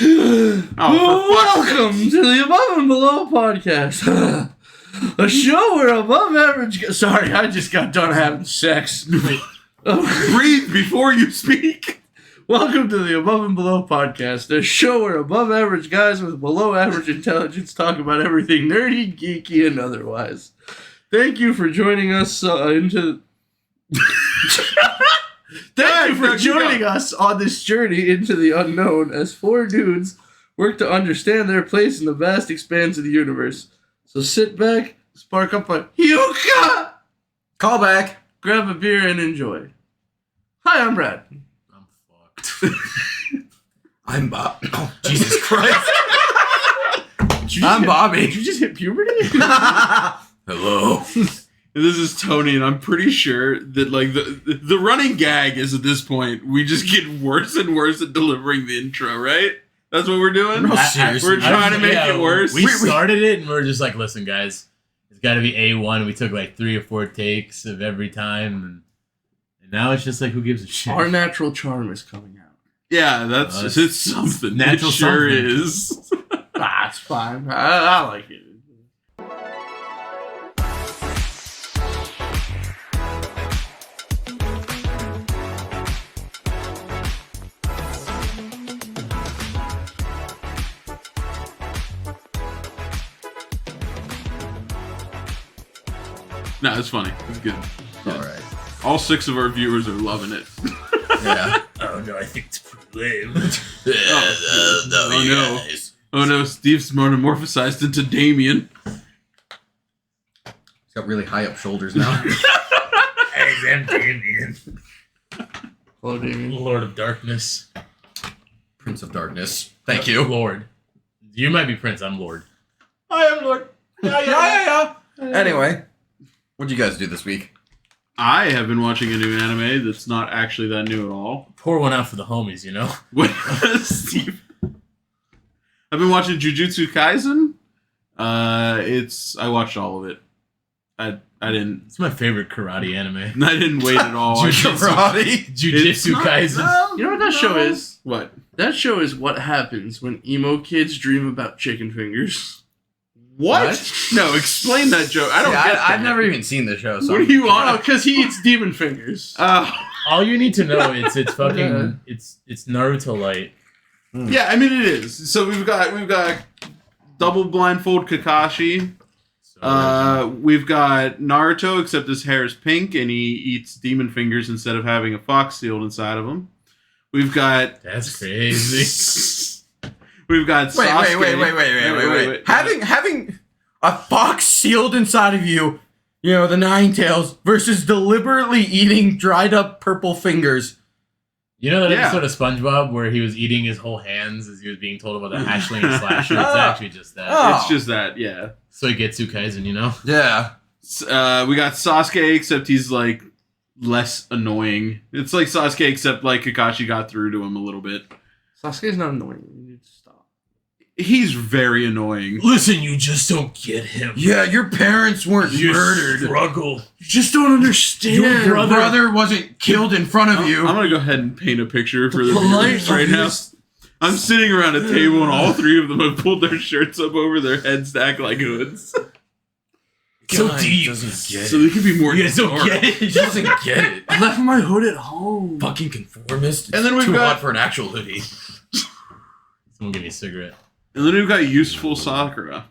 Welcome to the Above and Below podcast. A show where above average... Sorry, I just got done having sex. Breathe before you speak. Welcome to the Above and Below podcast, a show where above average guys with below average intelligence talk about everything nerdy, geeky, and otherwise. Thank you for joining us Thank you for joining us on this journey into the unknown as four dudes work to understand their place in the vast expanse of the universe. So sit back, spark up a hookah, call back, grab a beer, and enjoy. Hi, I'm Brad. I'm fucked. I'm Bob. Oh, Jesus Christ. I'm Bobby. Did you just hit puberty? Hello. This is Tony, and I'm pretty sure that like the running gag is at this point we just get worse and worse at delivering the intro, right? That's what we're doing? No, seriously. We're trying to make it worse. We started it and we're just like, listen, guys, it's got to be A1. We took like 3 or 4 takes of every time, and now it's just like, who gives a shit? Our natural charm is coming out. Yeah, it's something. Natural it sure something. is. It's fine. I like it. No, it's funny. It's good. All right. All 6 of our viewers are loving it. Yeah. Oh no, I think it's pretty lame. Oh no, Steve's metamorphosized into Damien. He's got really high up shoulders now. I'm Damien. Hello, Damien. Lord of Darkness. Prince of Darkness. Thank you. Lord. You might be Prince, I'm Lord. I am Lord. Yeah. Anyway, what'd you guys do this week? I have been watching a new anime that's not actually that new at all. Pour one out for the homies, you know? Steve. I've been watching Jujutsu Kaisen. I watched all of it. I didn't. It's my favorite karate anime. I didn't wait at all. Karate? Jujutsu Kaisen. You know what that show is? What? That show is what happens when emo kids dream about chicken fingers. What? No, explain that joke. I don't get that. I've never even seen the show. So What are you on? Oh, because he eats demon fingers. All you need to know is it's fucking it's Naruto light. Yeah, I mean it is. So we've got double blindfold Kakashi. We've got Naruto, except his hair is pink and he eats demon fingers instead of having a fox sealed inside of him. We've got That's crazy. We've got Sasuke. Wait. Having a fox sealed inside of you, you know, the Nine Tails, versus deliberately eating dried up purple fingers. You know that episode of SpongeBob where he was eating his whole hands as he was being told about the hatchling and slasher? It's actually just that. It's just that, yeah. So he gets Kaisen, you know? Yeah. We got Sasuke, except he's like less annoying. It's like Sasuke, except like Kakashi got through to him a little bit. Sasuke's not annoying. You need to stop. He's very annoying. Listen, you just don't get him. Yeah, your parents weren't murdered. Struggle. You just don't understand. Your brother wasn't killed in front of you. I'm going to go ahead and paint a picture for the viewers right now. I'm sitting around a table and all 3 of them have pulled their shirts up over their heads to act like hoods. So deep. Doesn't get So they can be more You guys don't get it. He doesn't get it. I left my hood at home. Fucking conformist. And then we've too got- hot for an actual hoodie. Someone give me a cigarette. And then we've got useful Sakura.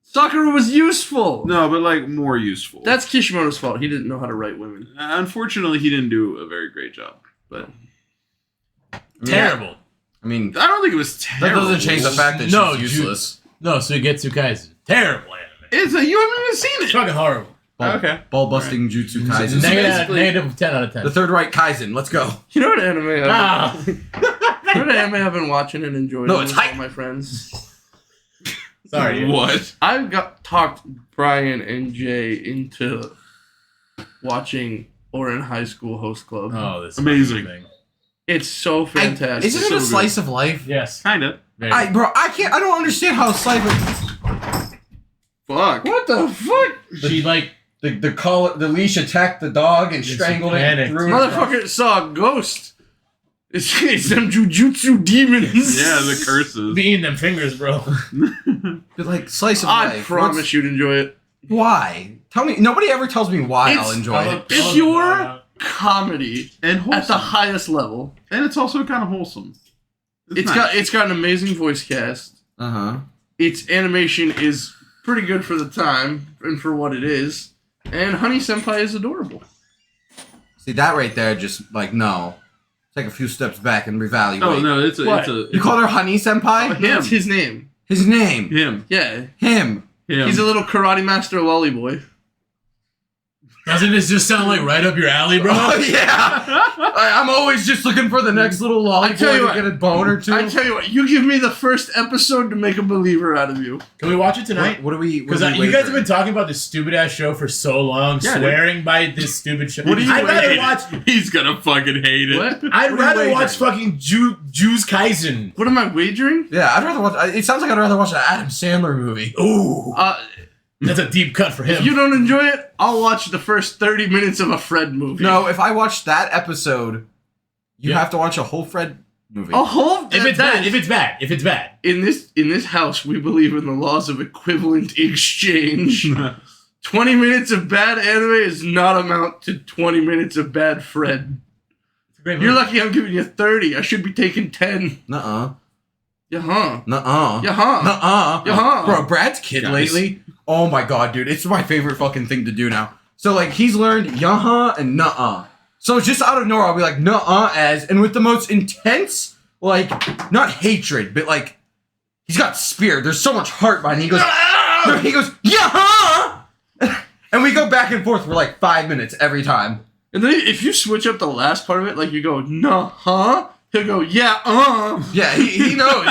Sakura was useful. No, but like more useful. That's Kishimoto's fault. He didn't know how to write women. Unfortunately, he didn't do a very great job. But Terrible. I mean, I don't think it was that terrible. doesn't change the fact that No, she's useless. No, so he gets Kaisen. Terrible anime. You haven't even seen It's it. fucking horrible. Ball busting Jutsu Kaisen. Negative 10 out of 10. The Third Reich Kaisen. Let's go. You know what anime? You know what anime I've been watching and enjoying No, it's with all hype. my friends. Sorry. What? I talked Brian and Jay into watching Orin High School Host Club. Oh, this Amazing. thing. It's so fantastic. Isn't it so a good. slice of life? Yes. Kind of. Very I don't understand how a slice of... Fuck. What the fuck? She like The leash attacked the dog and strangled it. panicked. Threw it Motherfucker saw a ghost. It's them jujutsu demons. Yeah, the curses. Be eating them fingers, bro. But like slice of I life. promise you'd enjoy it. Why? Tell me. Nobody ever tells me why It's- I'll enjoy it. Pure comedy And at the wholesome. highest level. And it's also kind of wholesome. It's got an amazing voice cast. Its animation is pretty good for the time and for what it is. And Honey Senpai is adorable. See that right there? Just like no. Take a few steps back and reevaluate. Oh no, it's What? a You called her Honey Senpai? That's his name. His name. him. Yeah. Him. He's a little karate master lolly boy. Doesn't this just sound like right up your alley, bro? Oh yeah. I'm always just looking for the next little lolly I tell boy you to what. get a bone or two. I tell you what, you give me the first episode to make a believer out of you. Can we watch it tonight? What do we? Because you guys have been talking about this stupid ass show for so long, Yeah, swearing by this stupid show. What do you I'd rather waiting? watch. He's gonna fucking hate it. What? I'd What are you rather wagering? watch fucking Jews Kaisen. What am I wagering? Yeah, I'd rather watch. It sounds like I'd rather watch an Adam Sandler movie. Ooh, If that's a deep cut for him. you don't enjoy it, I'll watch the first 30 minutes of a Fred movie. No, if I watch that episode, you Yeah. have to watch a whole Fred movie. A whole If it's bad, if it's bad. in this house, we believe in the laws of equivalent exchange. 20 minutes of bad anime does not amount to 20 minutes of bad Fred. It's a great movie. You're lucky I'm giving you 30. I should be taking 10. Nuh-uh. Yeah-huh. Nuh-uh. Yeah-huh. Nuh-uh. Yeah-huh. Bro, Brad's kid Guys. lately. Oh my god, dude. It's my favorite fucking thing to do now. So like he's learned yaha and nuh-uh. So just out of nowhere, I'll be like nuh-uh as, and with the most intense, like, not hatred, but like, he's got spirit. There's so much heart behind it. He goes, yaha! And we go back and forth for like 5 minutes every time. And then if you switch up the last part of it, like you go, nah-huh, he'll go, yeah, Yeah, he knows.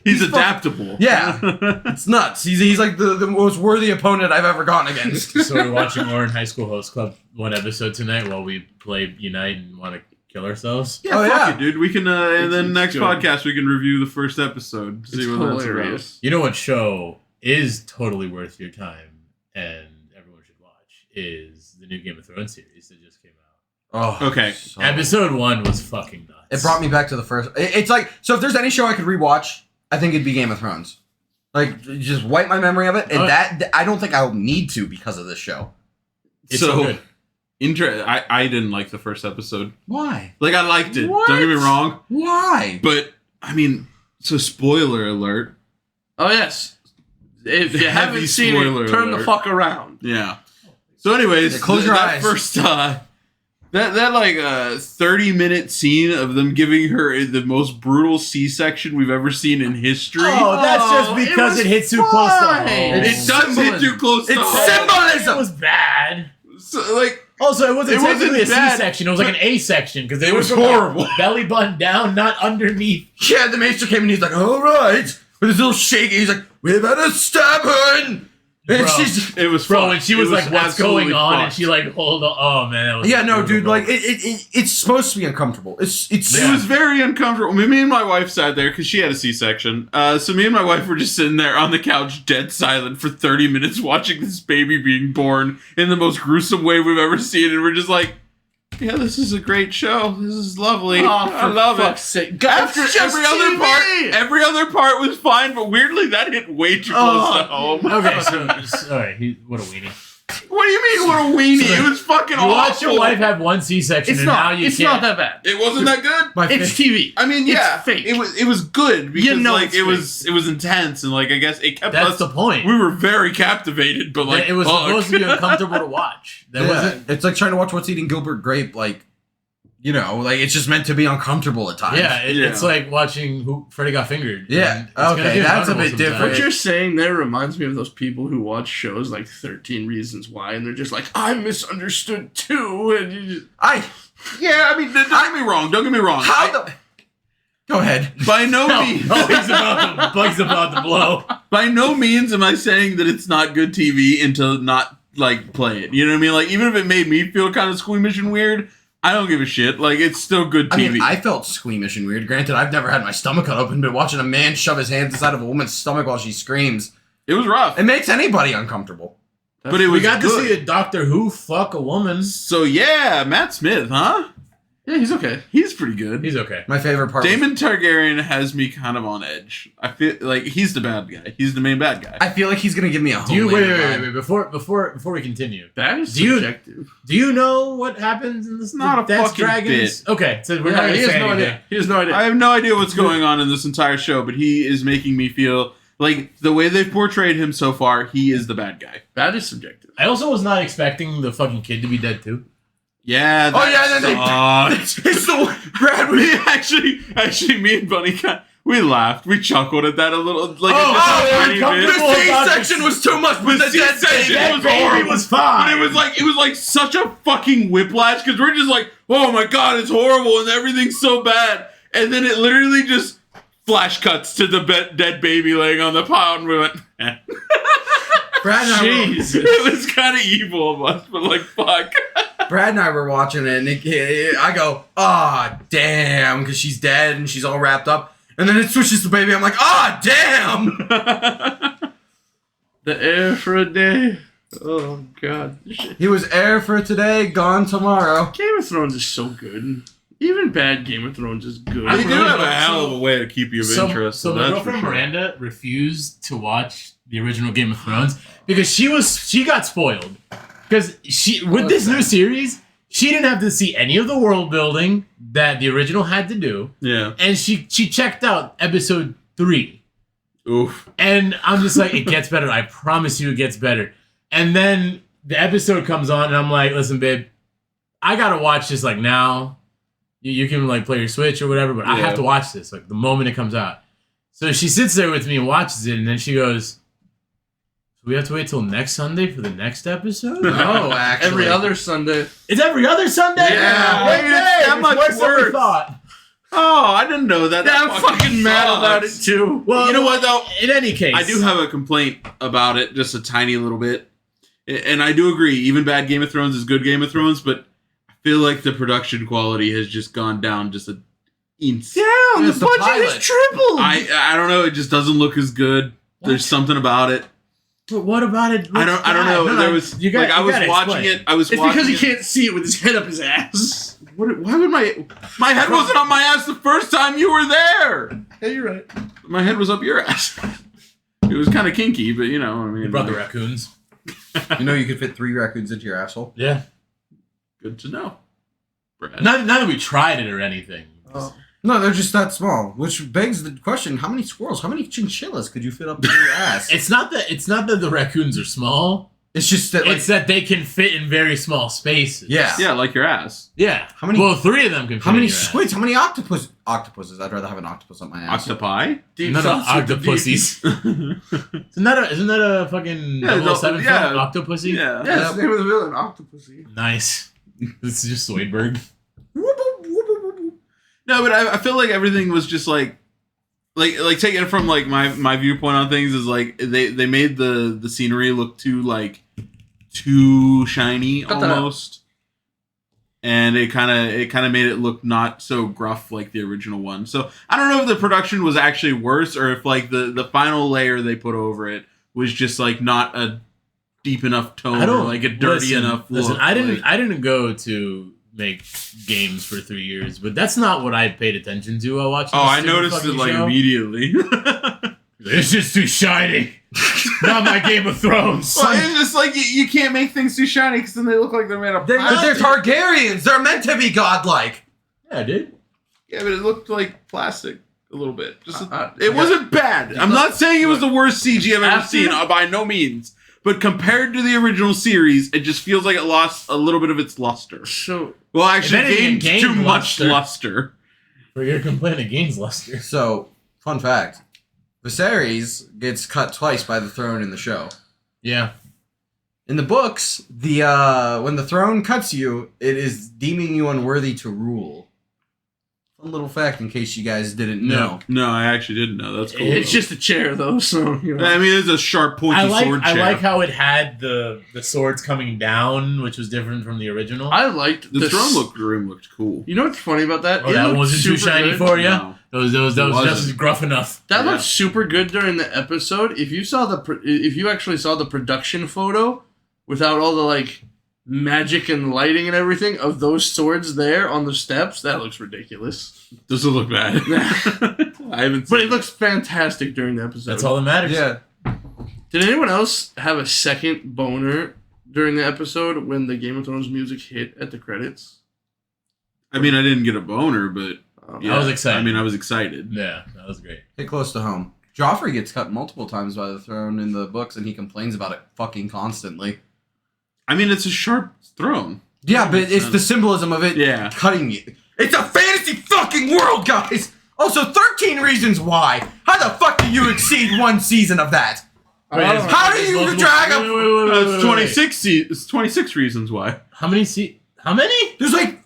He's adaptable. Yeah, it's nuts. He's like the most worthy opponent I've ever gone against. So we're watching Orange High School Host Club one episode tonight while we play Unite and want to kill ourselves. Yeah, Oh, fuck yeah. it, dude. We can, and then It's next good. podcast we can review the first episode. See It's what that's about. hilarious. You know what show is totally worth your time and everyone should watch is the new Game of Thrones series that just came out. Oh, Okay. so- Episode 1 was fucking nuts. It brought me back to the first. It's like, so if there's any show I could rewatch, I think it'd be Game of Thrones. Like, just wipe my memory of it, and Oh. that I don't think I'll need to because of this show. It's so good. I didn't like the first episode. Why? Like, I liked it. What? Don't get me wrong. Why? But, I mean, so spoiler alert. Oh, yes. If you Heavy haven't seen spoiler it, turn the alert. fuck around. Yeah. So anyways, Yeah, close your that eyes. first, that like 30-minute scene of them giving her the most brutal C-section we've ever seen in history. Oh, that's just Oh, because it it, was hits too close to fine. home. It It's does hit symbolism. too close to It's home. symbolism. It was bad. So, like, Also, it wasn't It wasn't technically a bad. C-section. It was like an A section because It they were was from, like, horrible. belly button down, not underneath. Yeah, the maester came and he's like, all right. With his little shaky, he's like, we better stab her. And Bro. she's... it was Bro, fucked. when she was It like, "What's absolutely going on?" and fucked. she like, "Hold on." Oh man, that was Yeah, no, dude, brutal. like, it's supposed to be uncomfortable. It's It was very uncomfortable. Me and my wife sat there because she had a C-section. So me and my wife were just sitting there on the couch, dead silent for 30 minutes, watching this baby being born in the most gruesome way we've ever seen, and we're just like, "Yeah, this is a great show. This is lovely. Oh, I love fuck's it." sake. God, After it's just every other part was fine, but weirdly that hit way too close to home. Okay, so sorry, what a weenie. What do you mean? What a weenie! It was fucking You watch awful. your wife have one C-section, It's and now not. you It's can't. not that bad. It wasn't that good. my It's fa- TV. I mean, It's yeah, fake. it was good because You know like it's it was intense and like I guess it kept That's us. the point. We were very captivated, but like it was fuck. supposed to be uncomfortable to watch. That Yeah, wasn't. it's like trying to watch What's Eating Gilbert Grape, like, you know, like, it's just meant to be uncomfortable at times. Yeah, Yeah. it's like watching who Freddy Got Fingered. Yeah, And it's gonna okay, be that's a uncomfortable bit sometimes. different. What you're saying there reminds me of those people who watch shows like 13 Reasons Why, and they're just like, I misunderstood too, and you just... Yeah, I mean, don't get me wrong. Don't get me wrong. How the... Go ahead. By no No, means, Bug's about to blow. by no means am I saying that it's not good TV and to not like play it. You know what I mean? Like even if it made me feel kind of squeamish and weird, I don't give a shit. Like it's still good I TV. mean, I felt squeamish and weird. Granted, I've never had my stomach cut open, but watching a man shove his hands inside of a woman's stomach while she screams, it was rough. it makes anybody uncomfortable. But it was We got good. to see a Doctor Who fuck a woman. So yeah, Matt Smith, huh? Yeah, he's okay. He's pretty good. He's okay. My favorite part. Daemon Targaryen has me kind of on edge. I feel like he's the bad guy. He's the main bad guy. I feel like he's gonna give me a. Do you wait? vibe. Before we continue? That is Do you- subjective. Do you know what happens in this? Not a Death fucking Dragons? Okay, so we're Yeah, not gonna he has say no anything. idea. He has no idea. I have no idea what's going on in this entire show, but he is making me feel like the way they've portrayed him so far, he is the bad guy. That is subjective. I also was not expecting the fucking kid to be dead too. Yeah. Oh, yeah, then sucks. It's the Brad. we actually, me and Bunny we laughed. We chuckled at that a little. Like, Oh, just a oh, tiny uncomfortable. bit. The about C-section this. was too much, but The the dead C-section baby. was Baby horrible. was fine. But it was like such a fucking whiplash because we're just like, oh my god, it's horrible and everything's so bad, and then it literally just flash cuts to the dead baby laying on the pile, and we went. Eh. Brad and I were, It was kind of evil of us, but like, fuck. Brad and I were watching it, and I go, ah, damn, because she's dead and she's all wrapped up. And then it switches to baby. I'm like, ah, damn. The air for a day. Oh god. He was air for today, gone tomorrow. Game of Thrones is so good. Even bad Game of Thrones is good. They do really have a don't- hell of a way to keep you of interest. So my that's girlfriend for sure. Miranda refused to watch the original Game of Thrones because she got spoiled. Because with this new series, she didn't have to see any of the world building that the original had to do, Yeah. and she checked out episode 3. Oof. And I'm just like, it gets better. I promise you, it gets better. And then the episode comes on, and I'm like, listen, babe, I gotta watch this like now. You can like play your Switch or whatever, but I have to watch this like the moment it comes out. So she sits there with me and watches it, and then she goes, "So we have to wait till next Sunday for the next episode?" No, actually. Every other Sunday. It's every other Sunday. Yeah, Wait, it's that much worse than we worse. thought. Oh, I didn't know that. Yeah, That I'm fucking mad about it sucks. too. Well, You know what, though? In any case, I do have a complaint about it, just a tiny little bit. And I do agree, even bad Game of Thrones is good Game of Thrones, but I feel like the production quality has just gone down just a inch. Down. It's The the budget pilot. is tripled. I don't know, it just doesn't look as good. There's something about it. But what about it? I don't know. No, There was you got. I was watching explain. it. I was it's watching because he it. can't see it with his head up his ass. Why would my head wasn't on my ass the first time you were there? Yeah, you're right. My head was up your ass. It was kind of kinky, but you know, I mean, You brought the raccoons. You know you could fit 3 raccoons into your asshole? Yeah. good to know. Brad. Not that we tried it or anything. Oh. No, they're just that small. Which begs the question, how many squirrels, how many chinchillas could you fit up in your ass? It's not that the raccoons are small. It's just that, like, It's that they can fit in very small spaces. yeah. Yeah, like your ass. Yeah. How many- Well, 3 of them can fit How many in your ass. squids? How many octopuses? I'd rather have an octopus on my ass. Octopi? Deep None of thoughts with the octopussies. Isn't that a fucking Yeah, 007 yeah. film? Octopussy? Yeah. Yeah, that's the name of the villain, Octopussy. Nice. This is just Zoidberg. No, but I feel like everything was just like taking it from like my viewpoint on things is like they made the scenery look too shiny Cut that out. almost, and it kind of made it look not so gruff like the original one. So I don't know if the production was actually worse or if like the final layer they put over it was just like not a deep enough tone or like a dirty enough look. Listen, I didn't go to make games for 3 years, but that's not what I paid attention to while watching. Oh, this I stupid noticed it fucking like show. immediately. It's just too shiny. Not my Game of Thrones. Well, it's just like you can't make things too shiny because then they look like they're made of But they're plastic. Targaryens. They're meant to be godlike. Yeah, dude. Yeah, but it looked like plastic a little bit. Just I it wasn't bad. I'm not saying it was the worst CG I've ever After- seen, by no means. But compared to the original series, it just feels like it lost a little bit of its luster. So, Well, actually, If anything, gained it gained too much luster. luster. For your complaint, it gains luster. So, fun fact. Viserys gets cut twice by the throne in the show. Yeah. In the books, the when the throne cuts you, it is deeming you unworthy to rule. Fun little fact in case you guys didn't know. No, I actually didn't know. That's cool. it's just a chair, though, so, you know. I mean, it's a sharp, pointy sword I chair. like how it had the swords coming down, which was different from the original. I liked the throne s- room looked cool. You know what's funny about that? Oh, It that looked wasn't too super shiny good. for you? No. That was It wasn't. just gruff enough. That Yeah. looked super good during the episode. If you saw if you actually saw the production photo without all the like magic and lighting and everything of those swords there on the steps, that looks ridiculous. Does it look bad? I haven't. But it looks fantastic during the episode. That's all that matters. Yeah. Did anyone else have a second boner during the episode when the Game of Thrones music hit at the credits? I mean, I didn't get a boner, but I was excited. I mean, I was excited. Yeah, that was great. Hit close to home. Joffrey gets cut multiple times by the throne in the books, and he complains about it fucking constantly. I mean, it's a sharp throne. Yeah, but it's the symbolism of it cutting you. It's a fantasy fucking world, guys! Also, 13 reasons why. How the fuck do you exceed one season of that? How do you drag a... It's 26. It's 26 reasons why. How many? How many? There's like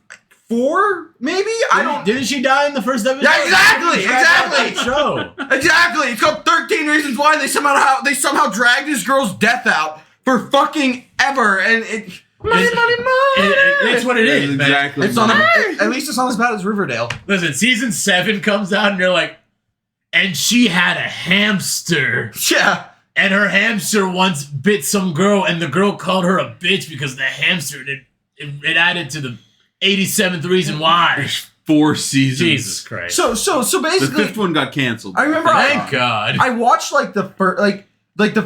4, maybe? I don't... Didn't she die in the first episode? Yeah, exactly! Show. Exactly! It's called 13 Reasons Why they somehow dragged this girl's death out for fucking ever, and it... Money! It's what it is, man. Exactly. It's not at least it's not as bad as Riverdale. Listen, season 7 comes out, and they're like, and she had a hamster. Yeah. And her hamster once bit some girl, and the girl called her a bitch because the hamster, it added to the 87th reason why. 4 seasons. Jesus Christ. So The basically, 5th one got canceled. I remember. Thank God. I watched like the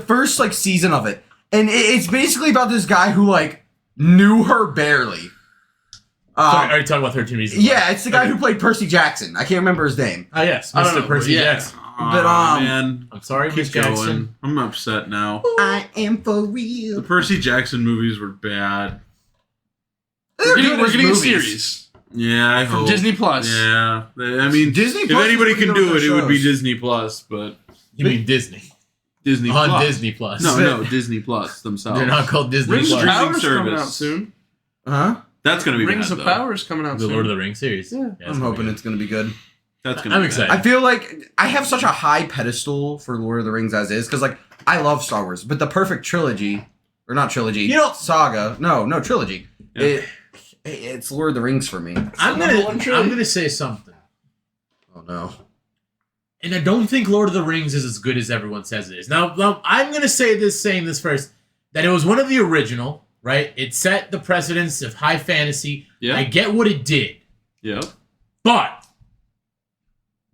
first like season of it, and it's basically about this guy who like knew her barely. Sorry, are you talking about 13 Reasons? Yeah, it's the guy who played Percy Jackson. I can't remember his name. Oh, yes. I don't Mr. know, Percy yeah. Jackson. But, man, I'm sorry, keep Miss Jackson. going. I'm upset now. I am for The real. Percy Jackson movies were bad. We're getting a series Yeah, I from hope. Disney Plus. Yeah, I mean, Disney if Plus anybody is can working do on it, it their would be shows. Disney Plus. But You mean Disney? Disney On Plus. Disney Plus. No, Disney Plus themselves. They're not called Disney Rings of Plus. Streaming Power's coming service. out soon. Huh? That's gonna be Rings bad, of though. Power's coming out The soon. Lord of the Rings series. Yeah. it's I'm gonna hoping be it's gonna be good. That's gonna. I'm be excited. Bad. I feel like I have such a high pedestal for Lord of the Rings as is, because like I love Star Wars, but the perfect trilogy, or not trilogy, saga. No, trilogy. Yeah. It's Lord of the Rings for me. I'm gonna say something. Oh no. And I don't think Lord of the Rings is as good as everyone says it is. Now I'm gonna saying this first, that it was one of the original, right? It set the precedence of high fantasy. Yeah. I get what it did. Yeah. But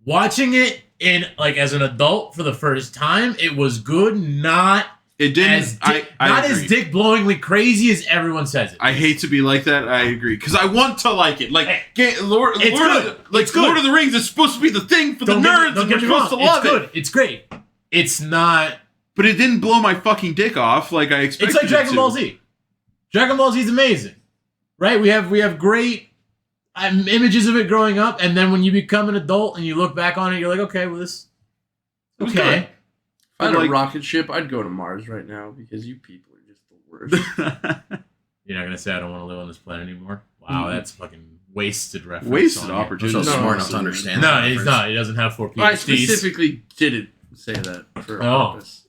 watching it in like as an adult for the first time, it was good, not It didn't. as I as agree. dick blowingly crazy as everyone says it. I hate to be like that. I agree because I want to like it. Like Lord of the Rings is supposed to be the thing for the nerds, and we're supposed to love it's good. it. It's great. It's not. But it didn't blow my fucking dick off like I expected. It's like Dragon Ball Z. Dragon Ball Z is amazing, right? We have great images of it growing up, and then when you become an adult and you look back on it, you're like, okay, well this. was Okay. If I had Like- a rocket ship, I'd go to Mars right now because you people are just the worst. You're not gonna say I don't want to live on this planet anymore. Wow, that's fucking wasted reference. Wasted on you. opportunity. I'm so No, smart no, enough to understand. No, that he's reference. not. He doesn't have 4 I PhDs. specifically didn't say that for a Oh. purpose.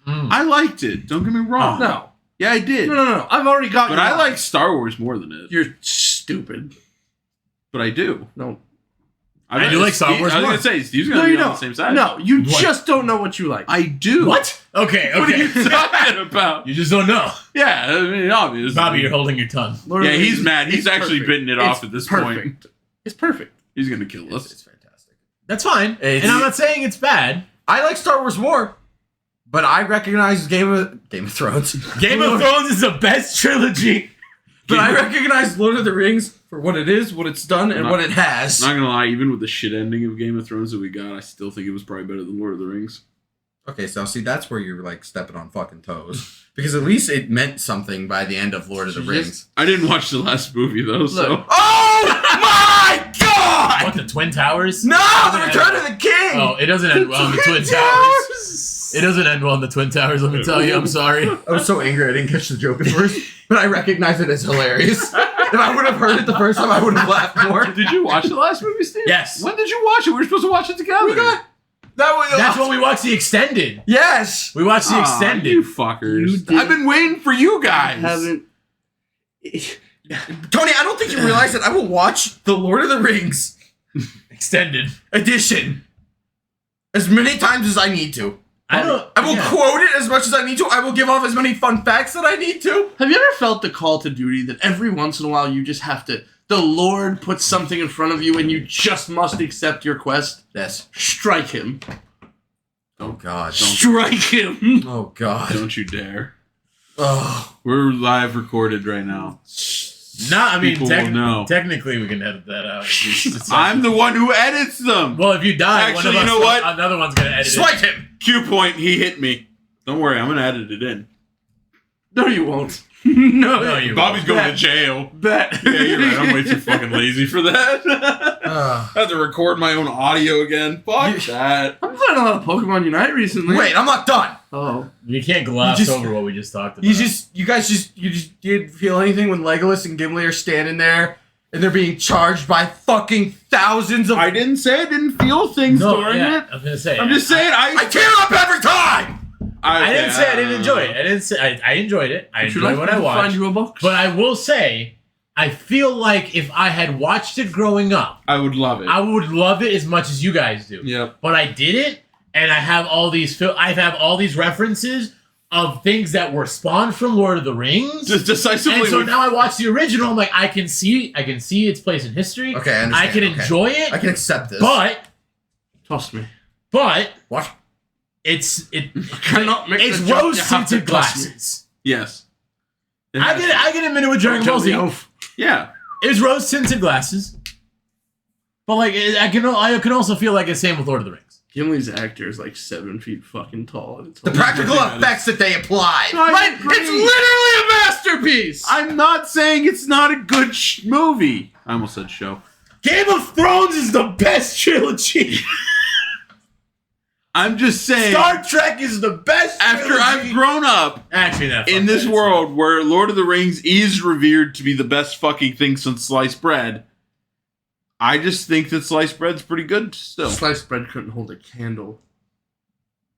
I liked it. Don't get me wrong. No. Yeah, I did. No. I've already got But you. I like Star Wars more than it. You're stupid. But I do. No. I do like Star Wars I was more. gonna say Steve's gonna No, be you on don't. the same side. No, you What? just don't know what you like. I do. What? Okay. What are you Okay. talking about? You just don't know, Yeah, I mean, obviously. Bobby. You're holding your tongue. Lord of Yeah, the he's Rings mad. He's is actually perfect. bitten it off It's at this perfect. point. It's perfect. He's gonna kill us. It's fantastic. That's fine, It's- and I'm not saying it's bad. I like Star Wars more, but I recognize Game of Thrones. Game of Thrones is the best trilogy. But I recognize Lord of the Rings for what it is, what it's done, and Not- what it has. Not gonna lie, even with the shit ending of Game of Thrones that we got, I still think it was probably better than Lord of the Rings. Okay, so see, that's where you're like stepping on fucking toes. Because at least it meant something by the end of Lord of the Rings. I didn't watch the last movie though, so Look. Oh my god! What, the Twin Towers? No, It the doesn't Return end- of the King! Oh, it doesn't end well in the Twin Towers. It doesn't end well in the Twin Towers, let me tell you. I'm sorry. I was so angry I didn't catch the joke at first, but I recognize it as hilarious. If I would have heard it the first time, I would have laughed more. Did you watch the last movie, Steve? Yes. When did you watch it? We were supposed to watch it together. We got that was That's when we watched the extended. Yes. We watched the Aw, extended. You fuckers. You did- I've been waiting for you guys. Haven't. Tony, I don't think you realize that I will watch the Lord of the Rings Extended. edition as many times as I need to. I don't. I will quote it as much as I need to. I will give off as many fun facts that I need to. Have you ever felt the call to duty that every once in a while you just have to, the Lord puts something in front of you and you just must accept your quest? Yes. Strike him. Oh God. Strike him. Oh God. Don't you dare. Oh. We're live recorded right now. I mean, People will know. technically we can edit that out. I'm the one who edits them. Well, if you die, Actually, one of you us, know what? Another one's gonna edit Swipe it. him. Q point, he hit me. Don't worry, I'm gonna edit it in. No, you won't. No, you Bobby's going to jail. Bet. Yeah, you're right. I'm way too fucking lazy for that. I have to record my own audio again. Fuck that. I'm playing a lot of Pokemon Unite recently. Wait, I'm not done. Oh. You can't gloss You just- over what we just talked about. You guys did feel anything when Legolas and Gimli are standing there and they're being charged by fucking thousands of. I didn't say I didn't feel things during it. I was gonna say. I'm just saying I tear up every time. I didn't say I didn't enjoy it. I didn't say I enjoyed it. I enjoyed what I watched. Find you a box. But I will say, I feel like if I had watched it growing up, I would love it. I would love it as much as you guys do. Yep. But I didn't, and I have all these references of things that were spawned from Lord of the Rings. Just decisively. And so now I watch the original. I'm like, I can see its place in history. Okay, I understand. I can Okay. enjoy it. I can accept this. But Trust me. What? it's Cannot make it's the jump, rose you have to tinted trust me. glasses. Yes. I get admit it with Dragon Ball Z. Yeah. It's rose tinted glasses. But like I can also feel like it's same with Lord of the Rings. Gimli's actor is like 7 feet fucking tall. And it's The practical effects that they applied. Right? It's literally a masterpiece. I'm not saying it's not a good movie. I almost said show. Game of Thrones is the best trilogy. I'm just saying. Star Trek is the best After trilogy. I've grown up Actually, that in this world where Lord of the Rings is revered to be the best fucking thing since sliced bread, I just think that sliced bread's pretty good still. Sliced bread couldn't hold a candle.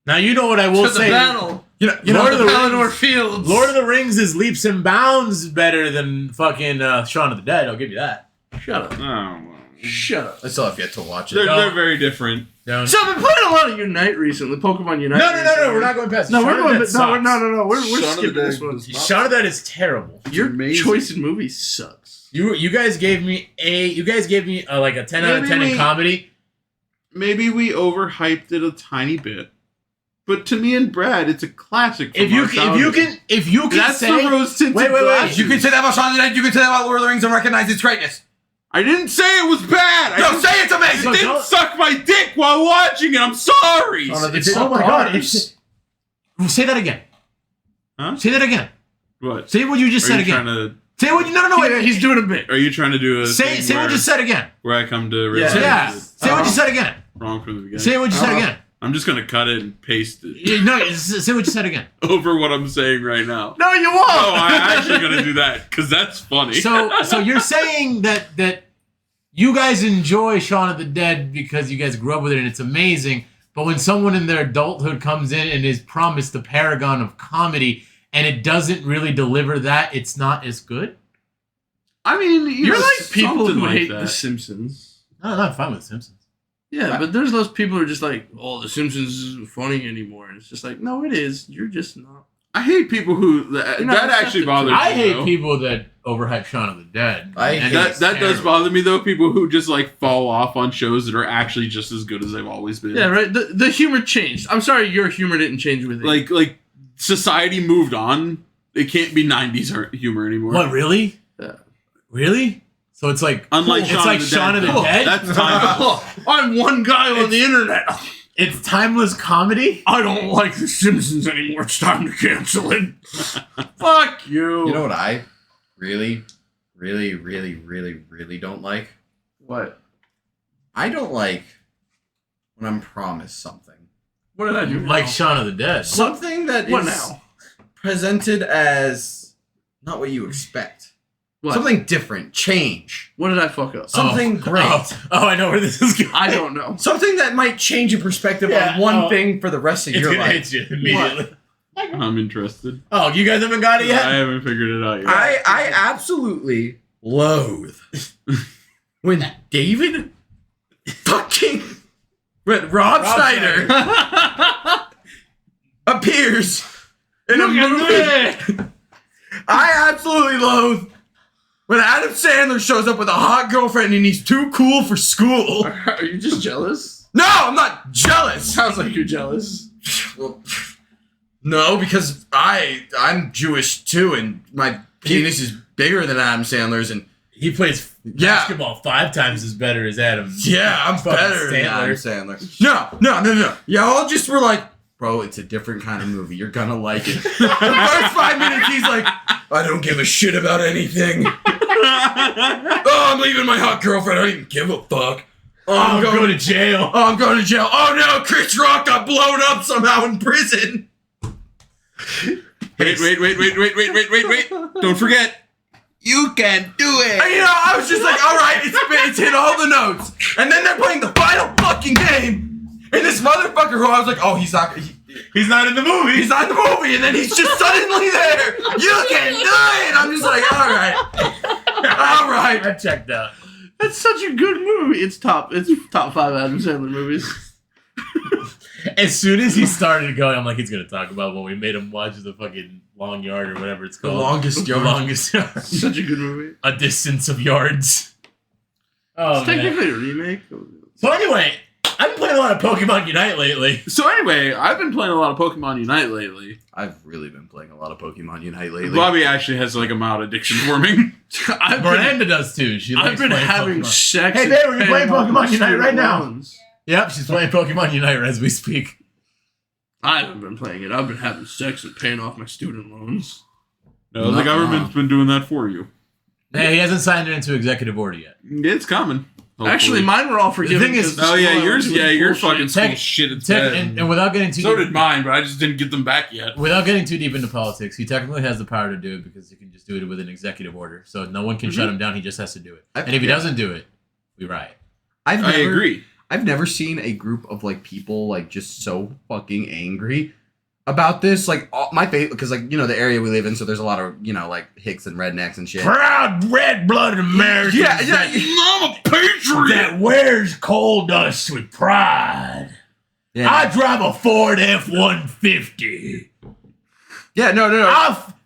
Now you know what I will To the say. battle. You know, Lord of the Pelennor Rings. Fields. Lord of the Rings is leaps and bounds better than fucking Shaun of the Dead. I'll give you that. Shut up. Oh, well. Shut up. I still have yet to watch it. They're very different. Don't. So I've been playing a lot of Unite recently. Pokemon Unite. No, recently. we're not going past. No, Shaun we're of the going. Dead No. We're Shaun of the skipping Dead this one. was sucks. Shaun of the Dead is terrible. Your amazing. choice in movies sucks. You guys gave me like a 10 out of 10 in comedy. Maybe we overhyped it a tiny bit. But to me and Brad, it's a classic. If you can That's say the rose tinted wait. glasses. You can say that about Shaun of the Dead. You can say that about Lord of the Rings and recognize its greatness. I didn't say it was bad. No, say it's I amazing. So didn't don't- suck my dick while watching it. I'm sorry. Shaun of the It's Dead. oh my god! Bars. Say that again. Huh? Say that again. What? Say what you just Are said you again. trying to? Say what you wait. He's doing a bit. Are you trying to do a? Say thing what you just said again. Where I come to realize Yeah. it's Say what you said again. wrong from the beginning. Say what you said again. I'm just gonna cut it and paste it Say what you said again. over what I'm saying right now. No, you won't. Oh, I'm actually gonna do that because that's funny. So you're saying that you guys enjoy Shaun of the Dead because you guys grew up with it and it's amazing, but when someone in their adulthood comes in and is promised the paragon of comedy and it doesn't really deliver that, it's not as good? I mean, You're like people something who like hate that. The Simpsons. No, I'm not fine with Simpsons. Yeah, but there's those people who are just like, oh, The Simpsons isn't funny anymore. And it's just like, no, it is. You're just not. I hate people who that You're not actually accepted. bothers me. I hate though. people that overhype Shaun of the Dead. I And hate- it's That does terrible. bother me though. People who just like fall off on shows that are actually just as good as they've always been. Yeah, right? The humor changed. I'm sorry your humor didn't change with it. Like society moved on. It can't be 90s humor anymore. What, really? Yeah. Really? So it's like Unlike it's Shaun like of the Shaun of Dead. the Oh, Dead. that's time. I'm one guy on the internet. It's timeless comedy. I don't like The Simpsons anymore. It's time to cancel it. Fuck you. You know what I really, really, really, really, really don't like? What? I don't like when I'm promised something. What did I do? Like now? Shaun of the Dead. Something that What is now? presented as not what you expect. What? Something different. Change. What did I fuck up? Something great. Oh, I know where this is going. I don't know. Something that might change your perspective Yeah, on one oh. thing for the rest of It's your gonna life. hit you immediately. I'm interested. Oh, you guys haven't got it yet? I haven't figured it out yet. I absolutely loathe when David fucking when Rob Schneider appears in a movie I absolutely loathe. When Adam Sandler shows up with a hot girlfriend and he's too cool for school. Are you just jealous? No, I'm not jealous. Sounds like you're jealous. Well, no, because I'm Jewish too, and my penis is bigger than Adam Sandler's, and He plays basketball 5 times as better as Adam. Yeah, I'm fucking better than Adam Sandler. No. Y'all just were like, bro, it's a different kind of movie. You're gonna like it. The first 5 minutes, he's like, I don't give a shit about anything. Oh, I'm leaving my hot girlfriend. I don't even give a fuck. Oh, I'm going to jail. Oh, I'm going to jail. Oh no, Chris Rock got blown up somehow in prison. Wait. Don't forget. You can do it. And, I was just like, all right, it's hit all the notes. And then they're playing the final fucking game. And this motherfucker who I was like, oh, he's not in the movie. He's not in the movie. And then he's just suddenly there. You can do it. I'm just like, all right. All right. I checked out. That's such a good movie. It's top 5 Adam Sandler movies. As soon as he started going, I'm like, he's gonna talk about when we made him watch the fucking long yard or whatever it's called. The longest yard. Such a good movie. A distance of yards. Oh, It's technically a remake. So anyway, I've been playing a lot of Pokemon Unite lately. So anyway, I've been playing a lot of Pokemon Unite lately. I've really been playing a lot of Pokemon Unite lately. Bobby actually has like a mild addiction forming. Miranda does too. I've been having sex. Hey, babe, we're playing Pokemon Unite right now. Loans. Yep, she's playing Pokemon Unite as we speak. I haven't been playing it. I've been having sex and paying off my student loans. No, the government's been doing that for you. Hey, he hasn't signed it into executive order yet. It's coming. Hopefully. Actually, mine were all forgiven. The thing is- your fucking school shit its bed. And without getting too So deep, did mine, but I just didn't get them back yet. without getting too deep into politics, he technically has the power to do it because he can just do it with an executive order. So no one can shut him down. He just has to do it. And if he doesn't do it, we riot. I agree. I've never seen a group of like people like just so fucking angry about this. Like my favorite, because like the area we live in, so there's a lot of like hicks and rednecks and shit. Proud red-blooded Americans. Yeah, I'm a patriot. That wears coal dust with pride. Yeah, I drive a Ford F-150. yeah, no.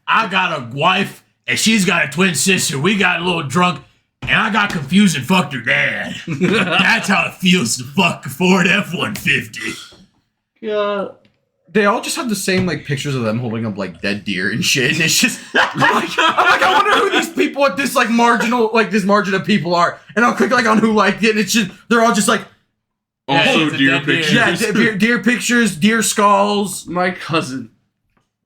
I got a wife, and she's got a twin sister. We got a little drunk, and I got confused and fucked her dad. That's how it feels to fuck a Ford F-150. Yeah. They all just have the same like pictures of them holding up like dead deer and shit, and it's just I'm like I wonder who these people at this like marginal this margin of people are, and I'll click like on who liked it, and it's just they're all just like Also it's a deer dead deer. pictures. yeah deer pictures, deer skulls. My cousin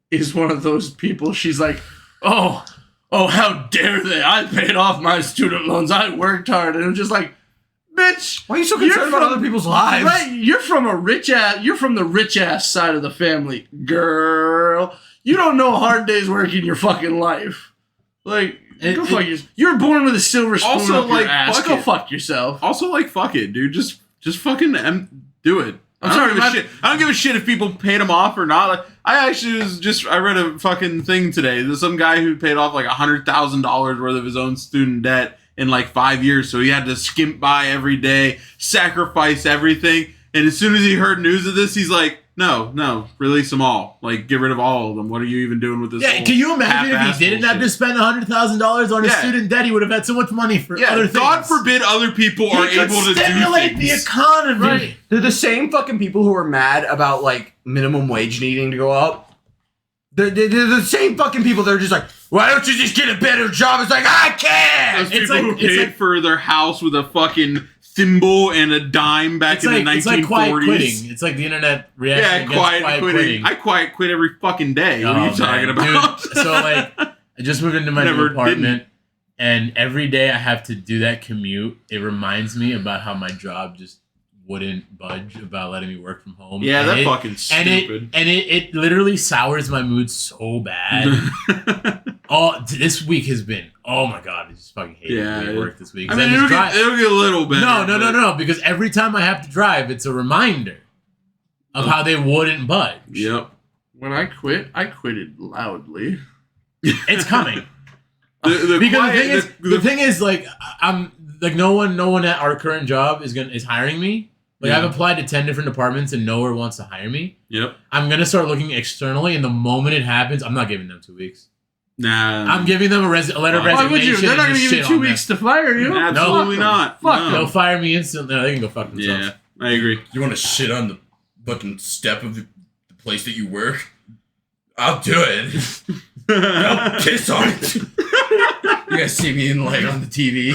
is one of those people. She's like, oh, how dare they? I paid off my student loans. I worked hard. And I'm just like, bitch. Why are you so concerned about other people's lives? Right, you're from the rich ass side of the family, girl. You don't know a hard day's work in your fucking life. Like, go fuck yourself. You're born with a silver spoon Also, up your like, ass. fuck Go it. fuck yourself. Also, like, fuck it, dude. Just fucking do it. I'm sorry, I don't give a shit if people paid him off or not. Like, I read a fucking thing today. There's some guy who paid off like $100,000 worth of his own student debt in like 5 years, so he had to skimp by every day, sacrifice everything. And as soon as he heard news of this, he's like, no, release them all. Like, get rid of all of them. What are you even doing with this? Yeah, whole can you imagine if half-ass he didn't have to bullshit? spend $100,000 on his Yeah. student debt? He would have had so much money for Yeah, other things. God forbid other people are He could able to do stimulate things. the economy. Right. They're the same fucking people who are mad about like minimum wage needing to go up. They're the same fucking people that are just like, why don't you just get a better job? It's like, I can't! Those It's people like- who it's paid like- for their house with a fucking thimble and a dime back It's in like, the 1940s. it's like quiet quitting. It's like the internet reaction Yeah, against quiet quitting. I quiet quit every fucking day. What are you Oh, talking man. about? Dude, so like, I just moved into my Never new apartment, and every day I have to do that commute. It reminds me about how my job just wouldn't budge about letting me work from home. Yeah, And that it- fucking stupid. And it literally sours my mood so bad. This week has been, oh my god, I just fucking hate Yeah, it work this week. I mean, it'll get a little better. No, because every time I have to drive, it's a reminder of how they wouldn't budge. Yep. When I quitted loudly. It's coming. The Because quiet- the thing is, like, I'm like no one at our current job is hiring me. Like Yeah. I've applied to 10 different departments and nowhere wants to hire me. Yep. I'm gonna start looking externally, and the moment it happens, I'm not giving them 2 weeks. Nah. I'm giving them a letter of Why Why resignation. would you? They're not and going to just give you shit 2 on them. weeks to fire you. Absolutely not. Fuck No. They'll fire me instantly. No, they can go fuck themselves. Yeah, I agree. You want to shit on the fucking step of the place that you work? I'll do it. I'll piss on it. You guys see me in like on the TV.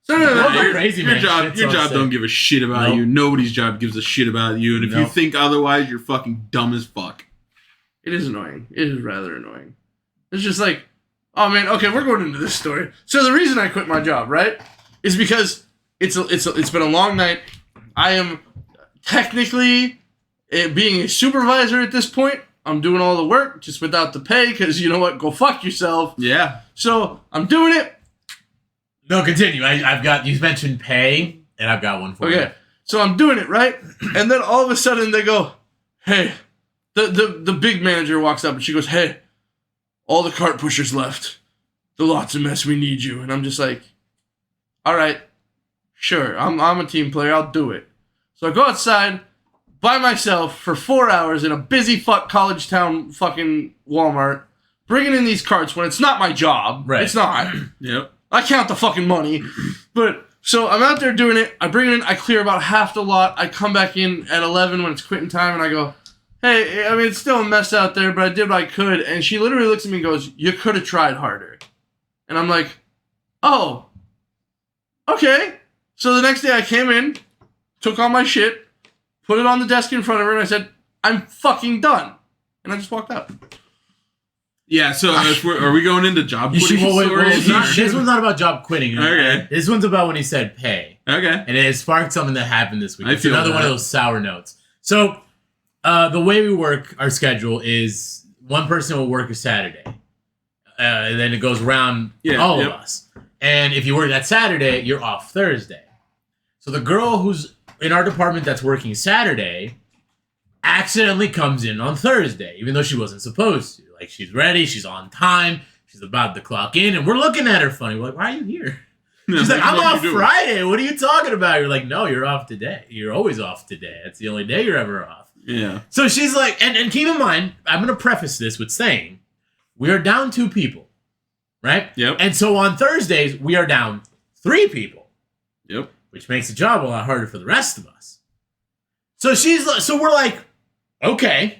So, You're crazy, man. Shit's Your on job set. don't give a shit about Nope. you. Nobody's job gives a shit about you. And if you Nope. think otherwise, you're fucking dumb as fuck. it is annoying. It is rather annoying. It's just like, oh man, okay, we're going into this story. So the reason I quit my job, right, is because it's been a long night. I am technically being a supervisor at this point. I'm doing all the work just without the pay because you know what? Go fuck yourself. Yeah. So I'm doing it. No, continue. I've got, you mentioned pay, and I've got one for you. Okay. So I'm doing it, right? And then all of a sudden they go, hey, the big manager walks up and she goes, hey, all the cart pushers left. The lot's a mess. We need you. And I'm just like, all right, sure. I'm a team player. I'll do it. So I go outside by myself for 4 hours in a busy college town fucking Walmart, bringing in these carts when it's not my job. Right. It's not. Yep. I count the fucking money. But so I'm out there doing it. I bring it in. I clear about half the lot. I come back in at 11 when it's quitting time, and I go, hey, I mean, it's still a mess out there, but I did what I could. And she literally looks at me and goes, you could have tried harder. And I'm like, oh, okay. So the next day I came in, took all my shit, put it on the desk in front of her, and I said, I'm fucking done. And I just walked out. Yeah, so are we going into job You should, quitting stories? this one's not about job quitting. Okay. This one's about when he said pay. Okay. And it sparked something that happened this week. I It's feel another one that. of those sour notes. So the way we work our schedule is one person will work a Saturday. And then it goes around all of us. And if you work that Saturday, you're off Thursday. So the girl who's in our department that's working Saturday accidentally comes in on Thursday, even though she wasn't supposed to. Like, she's ready, she's on time, she's about to clock in, and we're looking at her funny. We're like, why are you here? She's like, I'm off Friday. What are you talking about? You're like, no, you're off today. You're always off today. That's the only day you're ever off. Yeah. So she's like, and keep in mind, I'm going to preface this with saying, we are down 2 people, right? Yep. And so on Thursdays, we are down 3 people. Yep. Which makes the job a lot harder for the rest of us. So we're like, okay,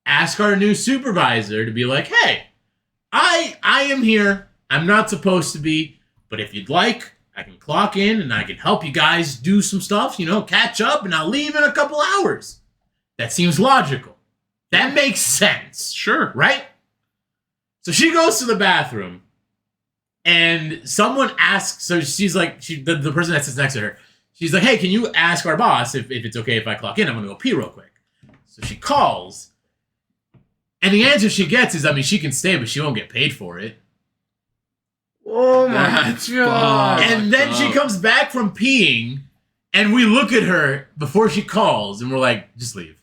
ask our new supervisor to be like, hey, I am here. I'm not supposed to be, but if you'd like, I can clock in and I can help you guys do some stuff, catch up, and I'll leave in a couple hours. That seems logical. That makes sense. Sure. Right? So she goes to the bathroom and someone asks, so she's like, the person that sits next to her, she's like, hey, can you ask our boss if it's okay if I clock in? I'm going to go pee real quick. So she calls, and the answer she gets is, I mean, she can stay, but she won't get paid for it. Oh my That's God. fucked And then she up. comes back from peeing, and we look at her before she calls, and we're like, just leave.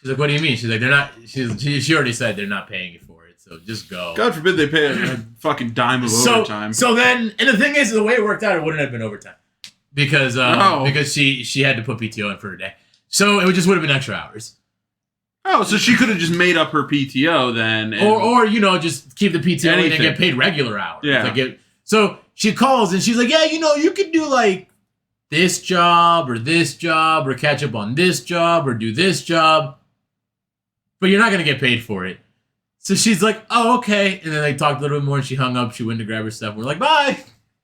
She's like, what do you mean? She's like, they're not, she already said they're not paying you for it, so just go. God forbid they pay a fucking dime of overtime. So then, and the thing is, the way it worked out, it wouldn't have been overtime. Because she had to put PTO in for a day. So it just would have been extra hours. Oh, so she could have just made up her PTO then. And Or just keep the PTO and Anything. get paid regular hours. Yeah. So she calls and she's like, yeah, you could do like this job or catch up on this job or do this job. But you're not going to get paid for it. So she's like, oh, okay. And then they talked a little bit more and she hung up. She went to grab her stuff. We're like, bye.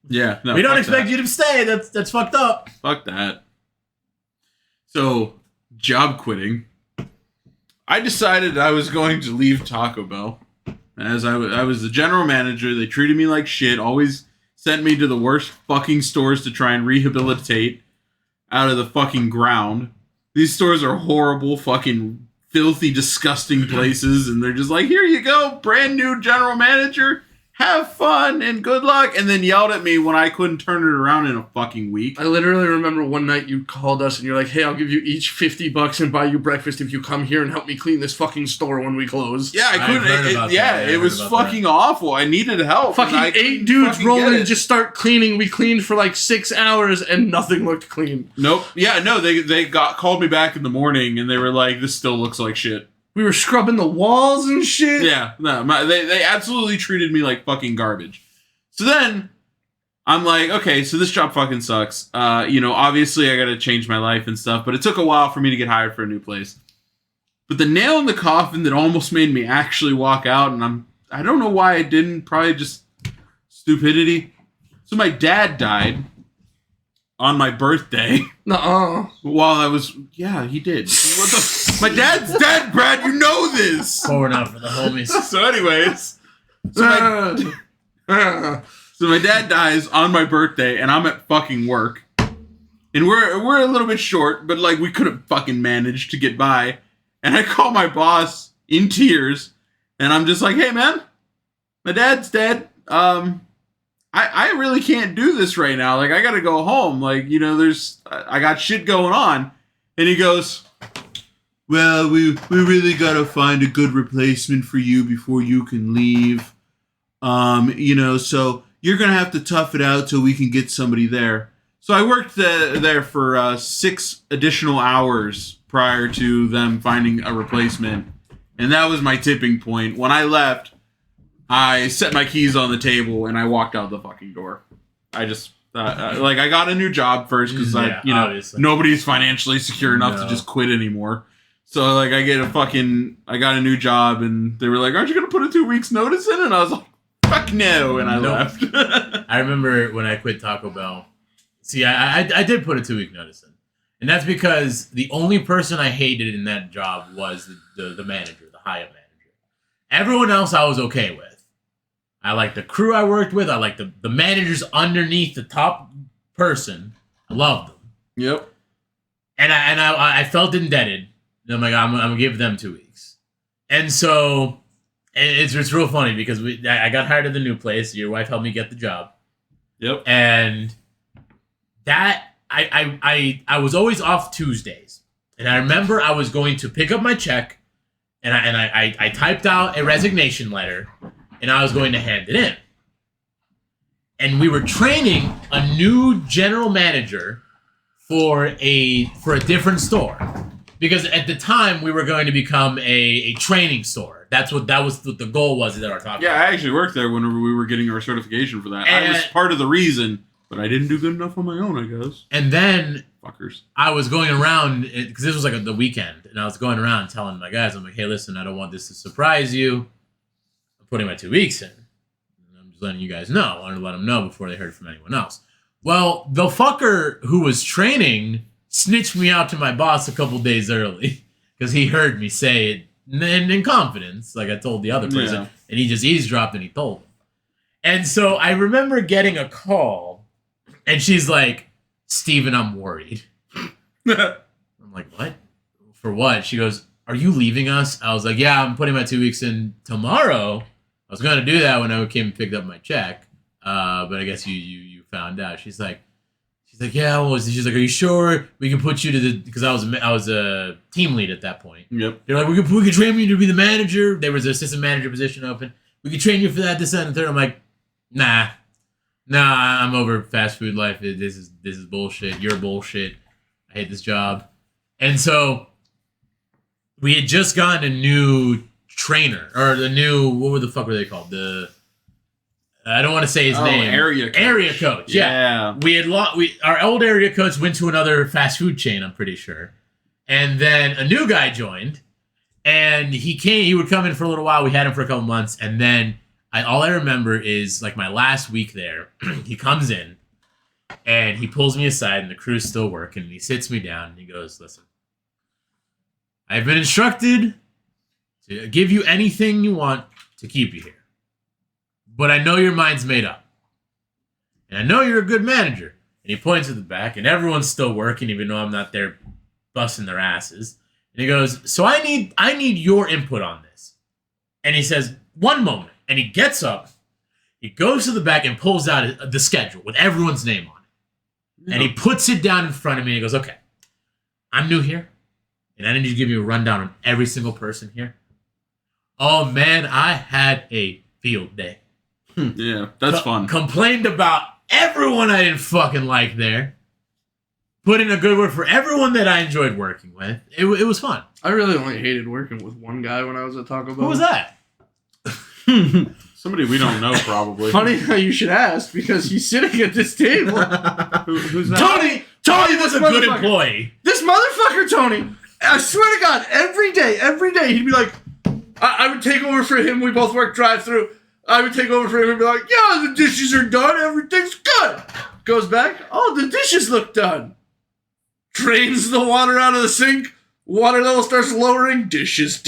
Yeah. No, We don't fuck expect that. you to stay. That's fucked up. Fuck that. So, job quitting. I decided I was going to leave Taco Bell. As I was the general manager, they treated me like shit, always sent me to the worst fucking stores to try and rehabilitate out of the fucking ground. These stores are horrible, fucking filthy, disgusting places, and they're just like, here you go, brand new general manager, have fun and good luck, and then yelled at me when I couldn't turn it around in a fucking week. I literally remember one night you called us and you're like, hey, I'll give you each $50 and buy you breakfast if you come here and help me clean this fucking store when we close. Yeah, I couldn't. heard about that. It was fucking awful. I needed help. Fucking and I 8 dudes fucking roll get in it. and just start cleaning. We cleaned for like 6 hours and nothing looked clean. Nope. Yeah, no, they called me back in the morning and they were like, this still looks like shit. We were scrubbing the walls and shit. Yeah, no, they absolutely treated me like fucking garbage. So then, I'm like, okay, so this job fucking sucks. Obviously I gotta change my life and stuff, but it took a while for me to get hired for a new place. But the nail in the coffin that almost made me actually walk out, and I don't know why I didn't, probably just stupidity. So my dad died on my birthday. Nuh-uh. While I was, yeah, he did. My dad's dead, Brad. You know this. Pouring out for the homies. So, anyways, so my dad dies on my birthday, and I'm at fucking work, and we're a little bit short, but like we could have fucking managed to get by. And I call my boss in tears, and I'm just like, "Hey, man, my dad's dead. I really can't do this right now. Like, I gotta go home. Like, I got shit going on." And he goes, "Well, we really gotta find a good replacement for you before you can leave. So you're gonna have to tough it out till we can get somebody there." So I worked there for 6 additional hours prior to them finding a replacement, and that was my tipping point. When I left, I set my keys on the table and I walked out the fucking door. I just I got a new job first because obviously. nobody's financially secure enough to just quit anymore. So like I got a new job and they were like, "Aren't you gonna put a 2 weeks notice in?" And I was like, "Fuck no," and I left. I remember when I quit Taco Bell. See, I did put a 2-week notice in, and that's because the only person I hated in that job was the manager, the Hyatt manager. Everyone else I was okay with. I liked the crew I worked with. I liked the managers underneath the top person. I loved them. Yep. And I felt indebted. And I'm like, I'm gonna give them 2 weeks. And so it's real funny because I got hired at the new place. Your wife helped me get the job. Yep. And that I was always off Tuesdays. And I remember I was going to pick up my check, and I typed out a resignation letter. And I was going to hand it in. And we were training a new general manager for a different store. Because at the time we were going to become a training store. That was what the goal was that our talk. Yeah, I actually worked there whenever we were getting our certification for that. I was part of the reason, but I didn't do good enough on my own, I guess. And then fuckers. I was going around because this was like the weekend, and I was going around telling my guys, I'm like, "Hey, listen, I don't want this to surprise you. Putting my 2 weeks in. And I'm just letting you guys know. I wanted to let them know before they heard from anyone else." Well, the fucker who was training snitched me out to my boss a couple days early because he heard me say it in confidence, like I told the other person, and he just eavesdropped and he told him. And so I remember getting a call, and she's like, "Steven, I'm worried." I'm like, "What? For what?" She goes, "Are you leaving us?" I was like, "Yeah, I'm putting my 2 weeks in tomorrow. I was going to do that when I came and picked up my check, but I guess you found out." She's like, "Yeah, well," she's like, "Are you sure we can put you to the?" Because I was a team lead at that point. Yep. They're like, "We can train you to be the manager." There was an assistant manager position open. "We can train you for that, this, that, and the third." I'm like, Nah, I'm over fast food life. This is bullshit. You're bullshit. I hate this job." And so we had just gotten a new trainer, or the new, what the fuck were they called? I don't want to say his name. Area coach. Yeah. We had our old area coach went to another fast food chain, I'm pretty sure. And then a new guy joined, and he would come in for a little while. We had him for a couple months, and then all I remember is like my last week there, he comes in and he pulls me aside, and the crew's still working, and he sits me down and he goes, "Listen, I've been instructed to give you anything you want to keep you here. But I know your mind's made up. And I know you're a good manager." And he points at the back, and everyone's still working, even though I'm not there busting their asses. And he goes, "So I need your input on this." And he says, "One moment." And he gets up, He goes to the back and pulls out the schedule with everyone's name on it. And he puts it down in front of me and he goes, okay, I'm new here. And I need you to give me a rundown on every single person here. Oh, man, I had a field day. Yeah, that's fun. Complained about everyone I didn't fucking like there. Put in a good word for everyone that I enjoyed working with. It was fun. I really only hated working with one guy when I was at Taco Bell. Who was that? Somebody we don't know, probably. Funny how you should ask, because he's sitting at this table. Who's that? Tony was this a good motherfucker. employee. This motherfucker, Tony, I swear to God, every day, he'd be like, I would take over for him. We both work drive-thru. I would take over for him and be like, yeah, the dishes are done. Everything's good. Goes back. Oh, the dishes look done. Drains the water out of the sink. Water level starts lowering. Dishes.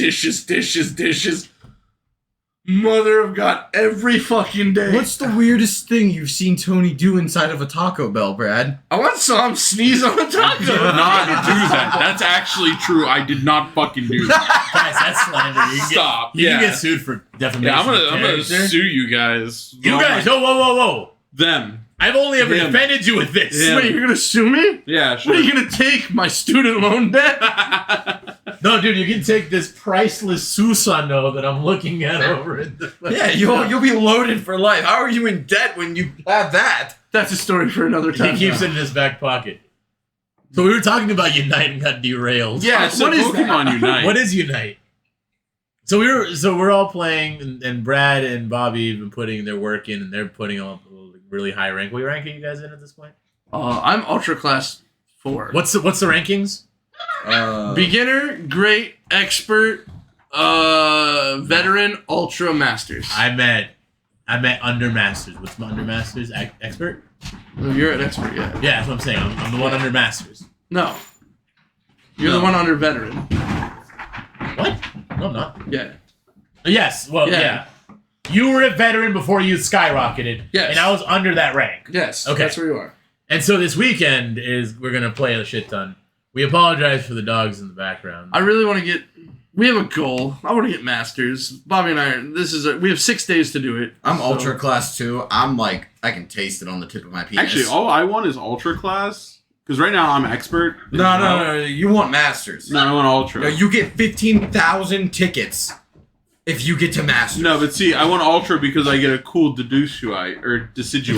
Mother of God, every fucking day. What's the weirdest thing you've seen Tony do inside of a Taco Bell, Brad? I once saw him sneeze on a taco. Did not do that. That's actually true. I did not fucking do that. Guys, that's slander. Stop. You Yeah. can get sued for defamation. Yeah, I'm of gonna character. sue you guys. You guys, whoa. Them. I've only ever Him. defended you with this. Yeah. Wait, you're gonna sue me? Yeah, What sure. are you gonna take? My student loan debt? No, dude, you can take this priceless Susano that I'm looking at over in the... Yeah, you'll be loaded for life. How are you in debt when you have that? That's a story for another time. He keeps it in his back pocket. So we were talking about Unite and got derailed. Yeah, so What is Pokemon Unite. What is Unite? So we're all playing, and Brad and Bobby have been putting their work in, and they're putting up a really high rank. What rank are you guys in at this point? I'm Ultra Class 4. What's the rankings? Beginner, great, expert, veteran, ultra, masters. I'm at under masters. What's my under masters? Expert? No, you're an expert, yeah. Yeah, that's what I'm saying. I'm the one under masters. No. You're No. the one under veteran. What? No, I'm not. Yeah. Yes. Well, Yeah. yeah. You were a veteran before you skyrocketed. Yes. And I was under that rank. Yes. Okay. That's where you are. And so this weekend we're gonna play a shit ton. We apologize for the dogs in the background. I really want to get. We have a goal. I want to get masters. Bobby and I. We have 6 days to do it. I'm so- Ultra Class 2. I'm like, I can taste it on the tip of my penis. Actually, all I want is Ultra Class. Because right now I'm expert. No. You want Masters. No, I want Ultra. No, you get 15,000 tickets if you get to Masters. No, but see, I want Ultra because I get a cool deducui or decidui.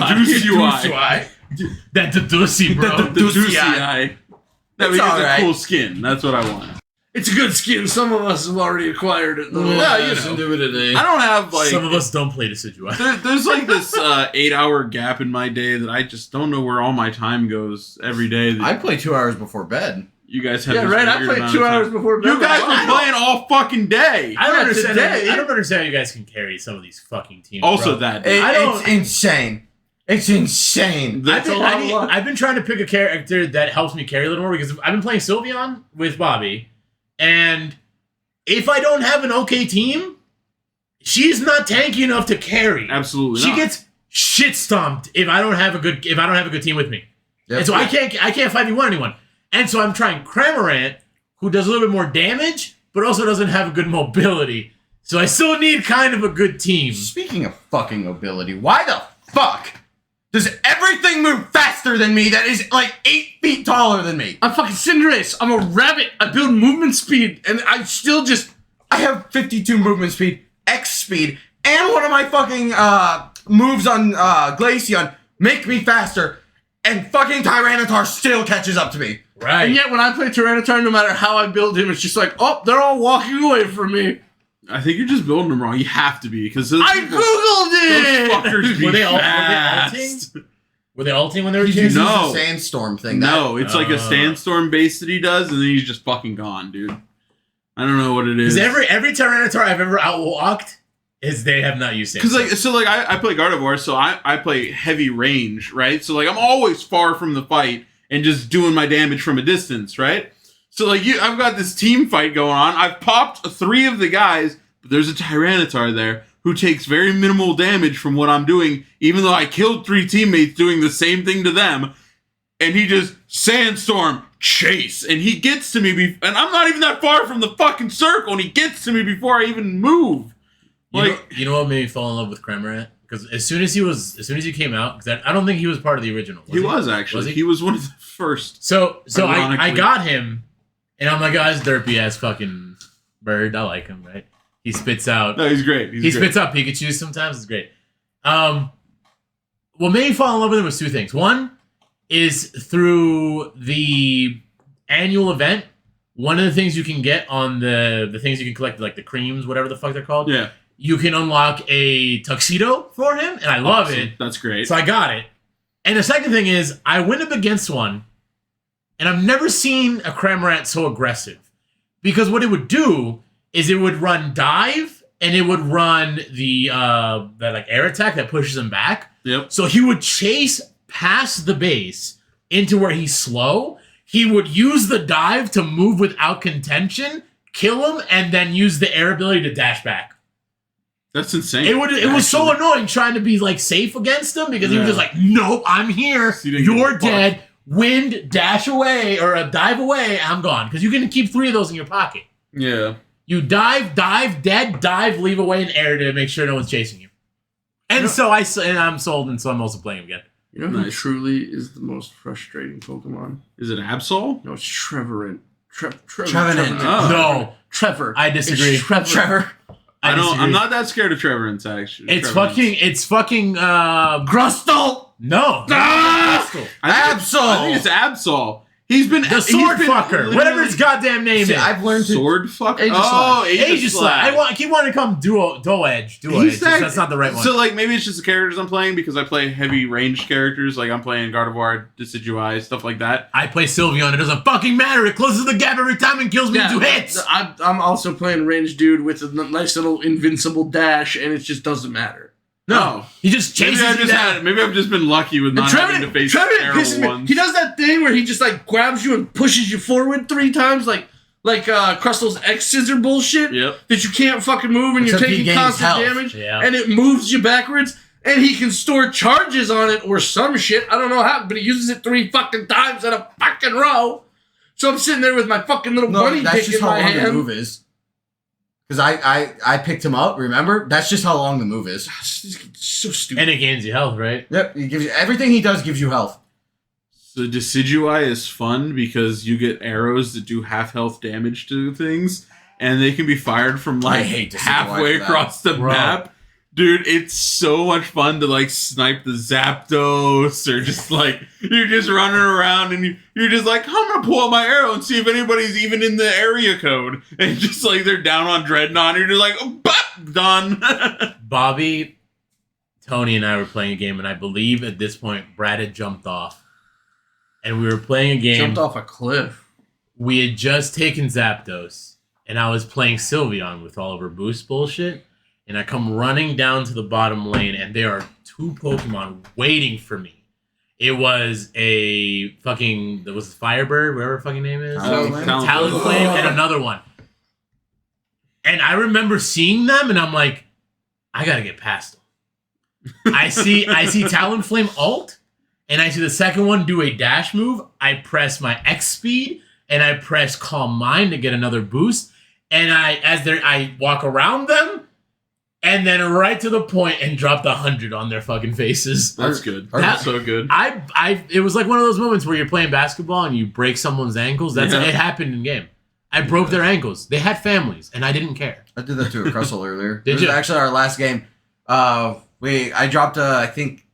Deducui. That Dedusi, bro. Deducii. That It's means alright. a cool skin. That's what I want. It's a good skin. Some of us have already acquired it, though. Yeah, you know. I don't have like. Some of us don't play Decidui. There's like this 8-hour gap in my day that I just don't know where all my time goes every day. That I play 2 hours before bed. you guys have. Yeah, this right. I weird played amount 2 of time. hours before. You guys were playing all fucking day. I don't Yeah, understand. today- I don't understand how you guys can carry some of these fucking teams. Also, bro. that I don't- It's insane. It's insane. That's a lot of luck. I've been trying to pick a character that helps me carry a little more because I've been playing Sylveon with Bobby, and if I don't have an okay team, she's not tanky enough to carry. Absolutely, She not. gets shit stomped if I don't have a good team with me. Yep. And so I can't 5v1 anyone. And so I'm trying Cramorant, who does a little bit more damage, but also doesn't have a good mobility. So I still need kind of a good team. Speaking of fucking mobility, why the fuck does everything move faster than me that is like 8 feet taller than me? I'm fucking Cinderace. I'm a rabbit. I build movement speed, and I still just. I have 52 movement speed, X speed, and one of my fucking moves on Glaceon make me faster, and fucking Tyranitar still catches up to me. Right. And yet, when I play Tyranitar, no matter how I build him, it's just like, oh, they're all walking away from me. I think you're just building them wrong. You have to be because those I people- googled those it. fuckers be Were they fast. ulting? Were they ulting when they were He chasing? uses No. the sandstorm thing. No, it's like a sandstorm base that he does, and then he's just fucking gone, dude. I don't know what it is. Because every Tyranitar I've ever outwalked is they have not used it. Because I play Gardevoir, so I play heavy range, right? So like I'm always far from the fight and just doing my damage from a distance, right? So like I've got this team fight going on. I've popped 3 of the guys, but there's a Tyranitar there who takes very minimal damage from what I'm doing, even though I killed 3 teammates doing the same thing to them. And he just sandstorm chase, and he gets to me, and I'm not even that far from the fucking circle, and he gets to me before I even move. You know what made me fall in love with Kremrat? Because as soon as he came out, because I don't think he was part of the original. He was actually. He was one of the first. So I got him, and I'm like, oh, this derpy ass fucking bird. I like him, right? He spits out. No, he's great. He spits out Pikachu sometimes. It's great. What made me fall in love with him was two things. One is through the annual event. One of the things you can get on the things you can collect, like the creams, whatever the fuck they're called. Yeah. You can unlock a tuxedo for him, and I love it. That's great. So I got it. And the second thing is, I went up against one, and I've never seen a Kremrat so aggressive. Because what it would do is it would run dive, and it would run that like air attack that pushes him back. Yep. So he would chase past the base into where he's slow. He would use the dive to move without contention, kill him, and then use the air ability to dash back. That's insane. It was so annoying trying to be like safe against him because he was just like, nope, I'm here. You're dead. Wind, dash away, or dive away, I'm gone. Because you can keep 3 of those in your pocket. Yeah. You dive, dead, dive, leave away, and air to make sure no one's chasing you. And I'm sold, and so I'm also playing again. You know who truly is the most frustrating Pokemon? Is it Absol? No, it's Trevenant. Trevenant. Oh. No. Trevor. I disagree. It's Trevor. I'm not that scared of Trevenants, actually. It's fucking Grustle! No. Absol! I think it's Absol. He's been the sword fucker, whatever his goddamn name is. I've learned to sword fucker. Aegislash. I keep wanting to call him Duo Edge. That's not the right one. So like maybe it's just the characters I'm playing because I play heavy ranged characters. Like I'm playing Gardevoir, Decidueye, stuff like that. I play Sylveon. It doesn't fucking matter. It closes the gap every time and kills me in 2 hits. I'm also playing ranged dude with a nice little invincible dash, and it just doesn't matter. No, he just chases you down. Maybe I've just been lucky with not having to face terrible ones. He does that thing where he just like grabs you and pushes you forward 3 times, like Crustal's X scissor bullshit. Yep. That you can't fucking move and Except you're taking constant damage, and it moves you backwards. And he can store charges on it or some shit. I don't know how, but he uses it 3 fucking times in a fucking row. So I'm sitting there with my fucking little bunny dick in my hand. That's just how long the move is. Because I picked him up, remember? That's just how long the move is. So stupid. And it gains you health, right? Yep. He gives you, everything he does gives you health. So Decidueye is fun because you get arrows that do half health damage to things. And they can be fired from like halfway across the map. Dude, it's so much fun to like snipe the Zapdos or just like you're just running around and you're just like, I'm gonna pull out my arrow and see if anybody's even in the area code. And just like they're down on Dreadnought and you're just like, oh, bop, done. Bobby, Tony, and I were playing a game, and I believe at this point Brad had jumped off. And we were playing a game. Jumped off a cliff. We had just taken Zapdos, and I was playing Sylveon with all of her boost bullshit. And I come running down to the bottom lane, and there are 2 Pokemon waiting for me. It was a fucking... There was Firebird, whatever her fucking name is. Talonflame, and another one. And I remember seeing them, and I'm like, I gotta get past them. I see Talonflame ult, and I see the second one do a dash move. I press my X speed, and I press Calm Mind to get another boost. And I walk around them, and then right to the point and dropped 100 on their fucking faces. That's good. That's so good. It was like one of those moments where you're playing basketball and you break someone's ankles. It happened in game. I broke their ankles. They had families, and I didn't care. I did that to a Crustle earlier. Did you? Actually, our last game. I dropped I think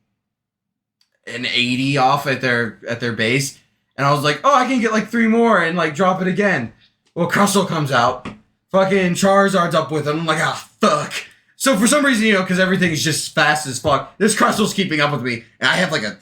an 80 off at their base, and I was like, oh, I can get like 3 more and like drop it again. Well, Crustle comes out, fucking Charizard's up with him. I'm like, ah, fuck. So for some reason, because everything is just fast as fuck, this Crustle's keeping up with me, and I have about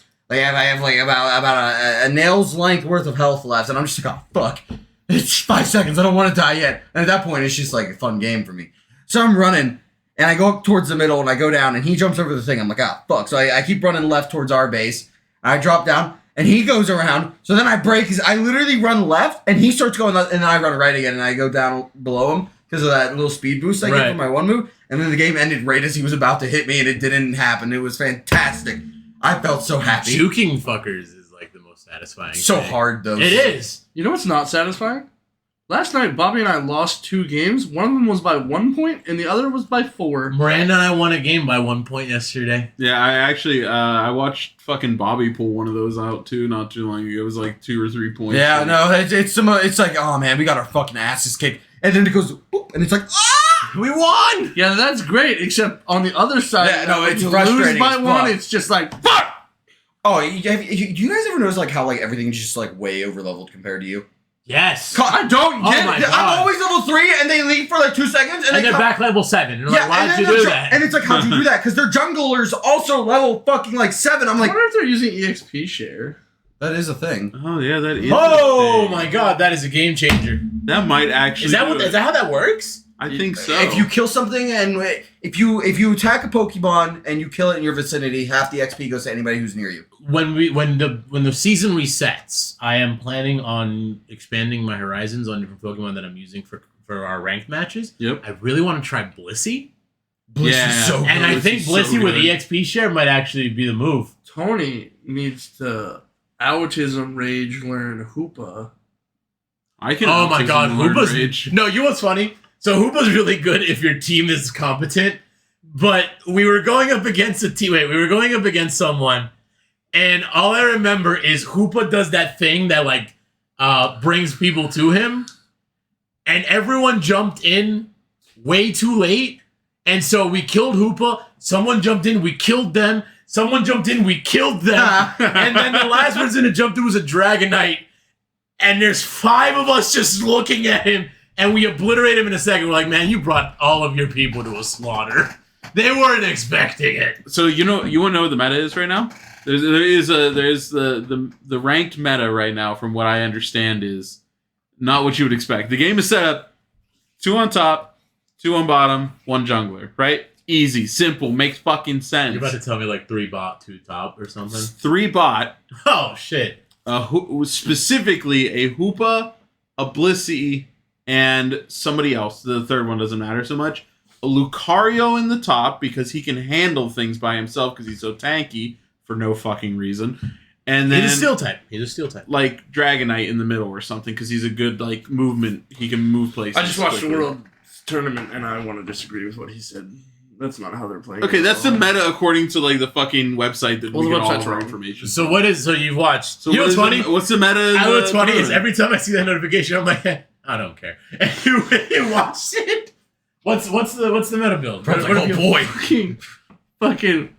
a nail's length worth of health left, and I'm just like, oh fuck, it's 5 seconds, I don't want to die yet. And at that point, it's just like a fun game for me. So I'm running, and I go up towards the middle, and I go down, and he jumps over the thing. I'm like, ah, fuck. So I keep running left towards our base, and I drop down, and he goes around. So then I break, I literally run left, and he starts going left, and then I run right again, and I go down below him because of that little speed boost I get from my one move. And then the game ended right as he was about to hit me, and it didn't happen. It was fantastic. I felt so happy. Juking fuckers is like the most satisfying so thing. hard, though. It is. You know what's not satisfying? Last night, Bobby and I lost 2 games. One of them was by 1 point, and the other was by 4. Miranda and I won a game by 1 point yesterday. Yeah, I actually I watched fucking Bobby pull one of those out too not too long ago. It was like 2 or 3 points. Yeah, no, it's like, oh man, we got our fucking asses kicked, and then it goes, boop, and it's like, ah, we won. Yeah, that's great. Except on the other side, Yeah, no, it's you frustrating lose by as 1. fuck. It's just like fuck. Oh, do you guys ever notice like how like everything's just like way over leveled compared to you? Yes. I don't get my it. God. I'm always level 3, and they leave for like 2 seconds, And they they're come back level 7. And you're like, why'd and you then do they're that? And it's like, how'd you do that? Because their junglers also level fucking like 7. I'm I like, wonder if they're using EXP share. that is a thing. Oh yeah, that is. Oh a thing. my god, that is a game changer. That might actually. Is that do it. how that works? I think so. If you kill something and if you attack a Pokemon and you kill it in your vicinity, half the XP goes to anybody who's near you. When the season resets, I am planning on expanding my horizons on different Pokemon that I'm using for our ranked matches. Yep. I really want to try Blissey. Yeah. is so And I Blissey's think so Blissey with good. EXP share might actually be the move. Tony needs to autism rage learn Hoopa. I can. Oh my autism god, learn Hoopa's rage. no. You know what's funny? So Hoopa's really good if your team is competent. But we were going up against a team. Wait, we were going up against someone, and all I remember is Hoopa does that thing that like brings people to him, and everyone jumped in way too late, and so we killed Hoopa. Someone jumped in, we killed them. Someone jumped in, we killed them, and then the last person to jump in was a Dragonite. And there's 5 of us just looking at him, and we obliterate him in a second. We're like, man, you brought all of your people to a slaughter. They weren't expecting it. So you want to know what the meta is right now? There's the ranked meta right now, from what I understand, is not what you would expect. The game is set up 2 on top, 2 on bottom, 1 jungler, right? Easy, simple, makes fucking sense. You're about to tell me like 3 bot, 2 top or something? 3 bot. Oh, shit. Specifically a Hoopa, a Blissey, and somebody else. The third one doesn't matter so much. A Lucario in the top because he can handle things by himself because he's so tanky for no fucking reason. And then He's a steel type. like Dragonite in the middle or something because he's a good like movement. He can move places. I just watched the quickly. World Tournament, and I want to disagree with what he said. That's not how they're playing. Okay, it that's at the all. meta according to like the fucking website that Well, we the get all website's of our wrong. information. So what is, so you've watched, So you know what what's is funny? what's the meta? in I know the what's funny is tournament? every time I see that notification, I'm like, I don't care. And you watch it. What's the meta build? Brad's What like, have oh you- boy. fucking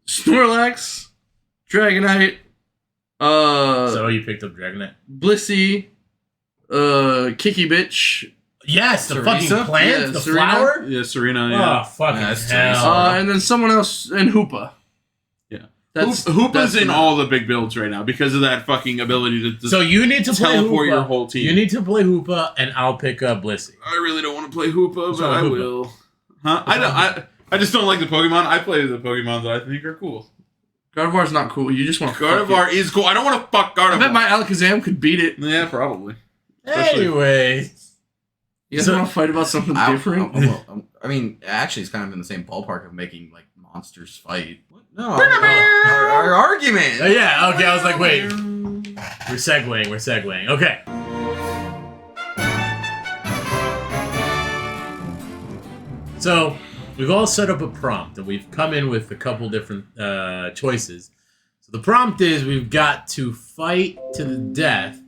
Snorlax, Dragonite, So you picked up Dragonite. Blissey, Kiki Bitch, Yes, the Cerisa? fucking plant, Yeah, the Serena? flower. Yeah, Serena. Yeah. Oh fucking Yeah, that's hell! and then someone else, and Hoopa. Yeah. That's Hoopa's that's in the- all the big builds right now because of that fucking ability to just So you need to play teleport Hoopa. your whole team. You need to play Hoopa, and I'll pick up Blissey. I really don't want to play Hoopa, What's but wrong I with will. Huh? I just don't like the Pokemon. I play the Pokemon that I think are cool. Gardevoir's not cool. You just want to Gardevoir is cool. I don't want to fuck I bet Gardevoir. my Alakazam could beat it. Yeah, probably. Especially- Anyway, You guys So- want to fight about something different? I mean, actually, it's kind of in the same ballpark of making like monsters fight. What? No, our argument. yeah, okay. I was like, wait, we're segueing. Okay. So we've all set up a prompt, and we've come in with a couple different choices. So the prompt is we've got to fight to the death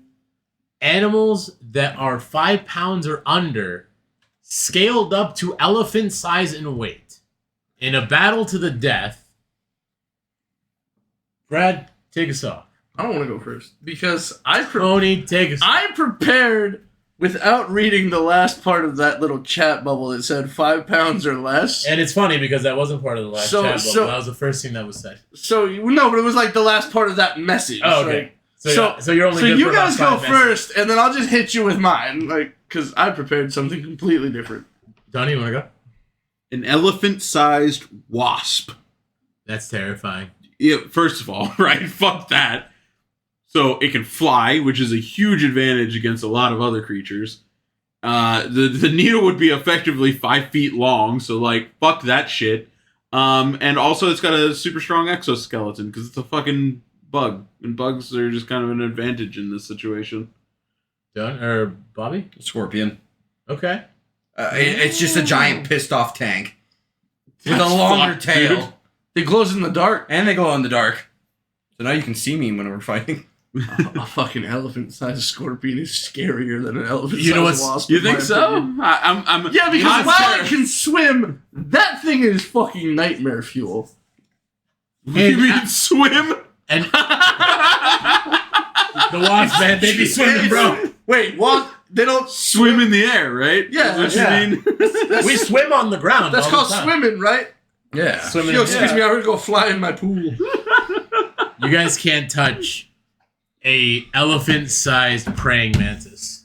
animals that are 5 pounds or under, scaled up to elephant size and weight, in a battle to the death. Brad, take us off. I don't want to go first because Tony, take us off. I prepared without reading the last part of that little chat bubble that said 5 pounds or less. And it's funny because that wasn't part of the last So- chat so- bubble. That was the first thing that was said. So no, but it was like the last part of that message. Oh, okay. Like, So you're only so good you for guys about go 5 minutes. first, and then I'll just hit you with mine, like because I prepared something completely different. Donnie, you want to go? An elephant-sized wasp. That's terrifying. Yeah, first of all, right? Fuck that. So it can fly, which is a huge advantage against a lot of other creatures. The needle would be effectively 5 feet long, so like fuck that shit. And also it's got a super strong exoskeleton because it's a fucking bug, and bugs are just kind of an advantage in this situation. Done or Bobby? Scorpion. Okay. It's just a giant pissed off tank with That's a longer fucked, tail, dude. It glows in the dark. and they glow in the dark. So now you can see me when we're fighting. A fucking elephant-sized scorpion is scarier than an elephant-sized You know what's- wasp. You in my think so? opinion. I'm Yeah, because I'm while scared. it can swim, that thing is fucking nightmare fuel. You mean swim? And the wasp, man, they be swimming, bro. Wait, what? They don't Swim in the air, right? Yeah, Is what yeah. you mean? We swim on the ground. That's all the called time. swimming, right? Yeah. Swimming. Yo, in the excuse air. me, I'm gonna go fly in my pool. You guys can't touch a elephant-sized praying mantis.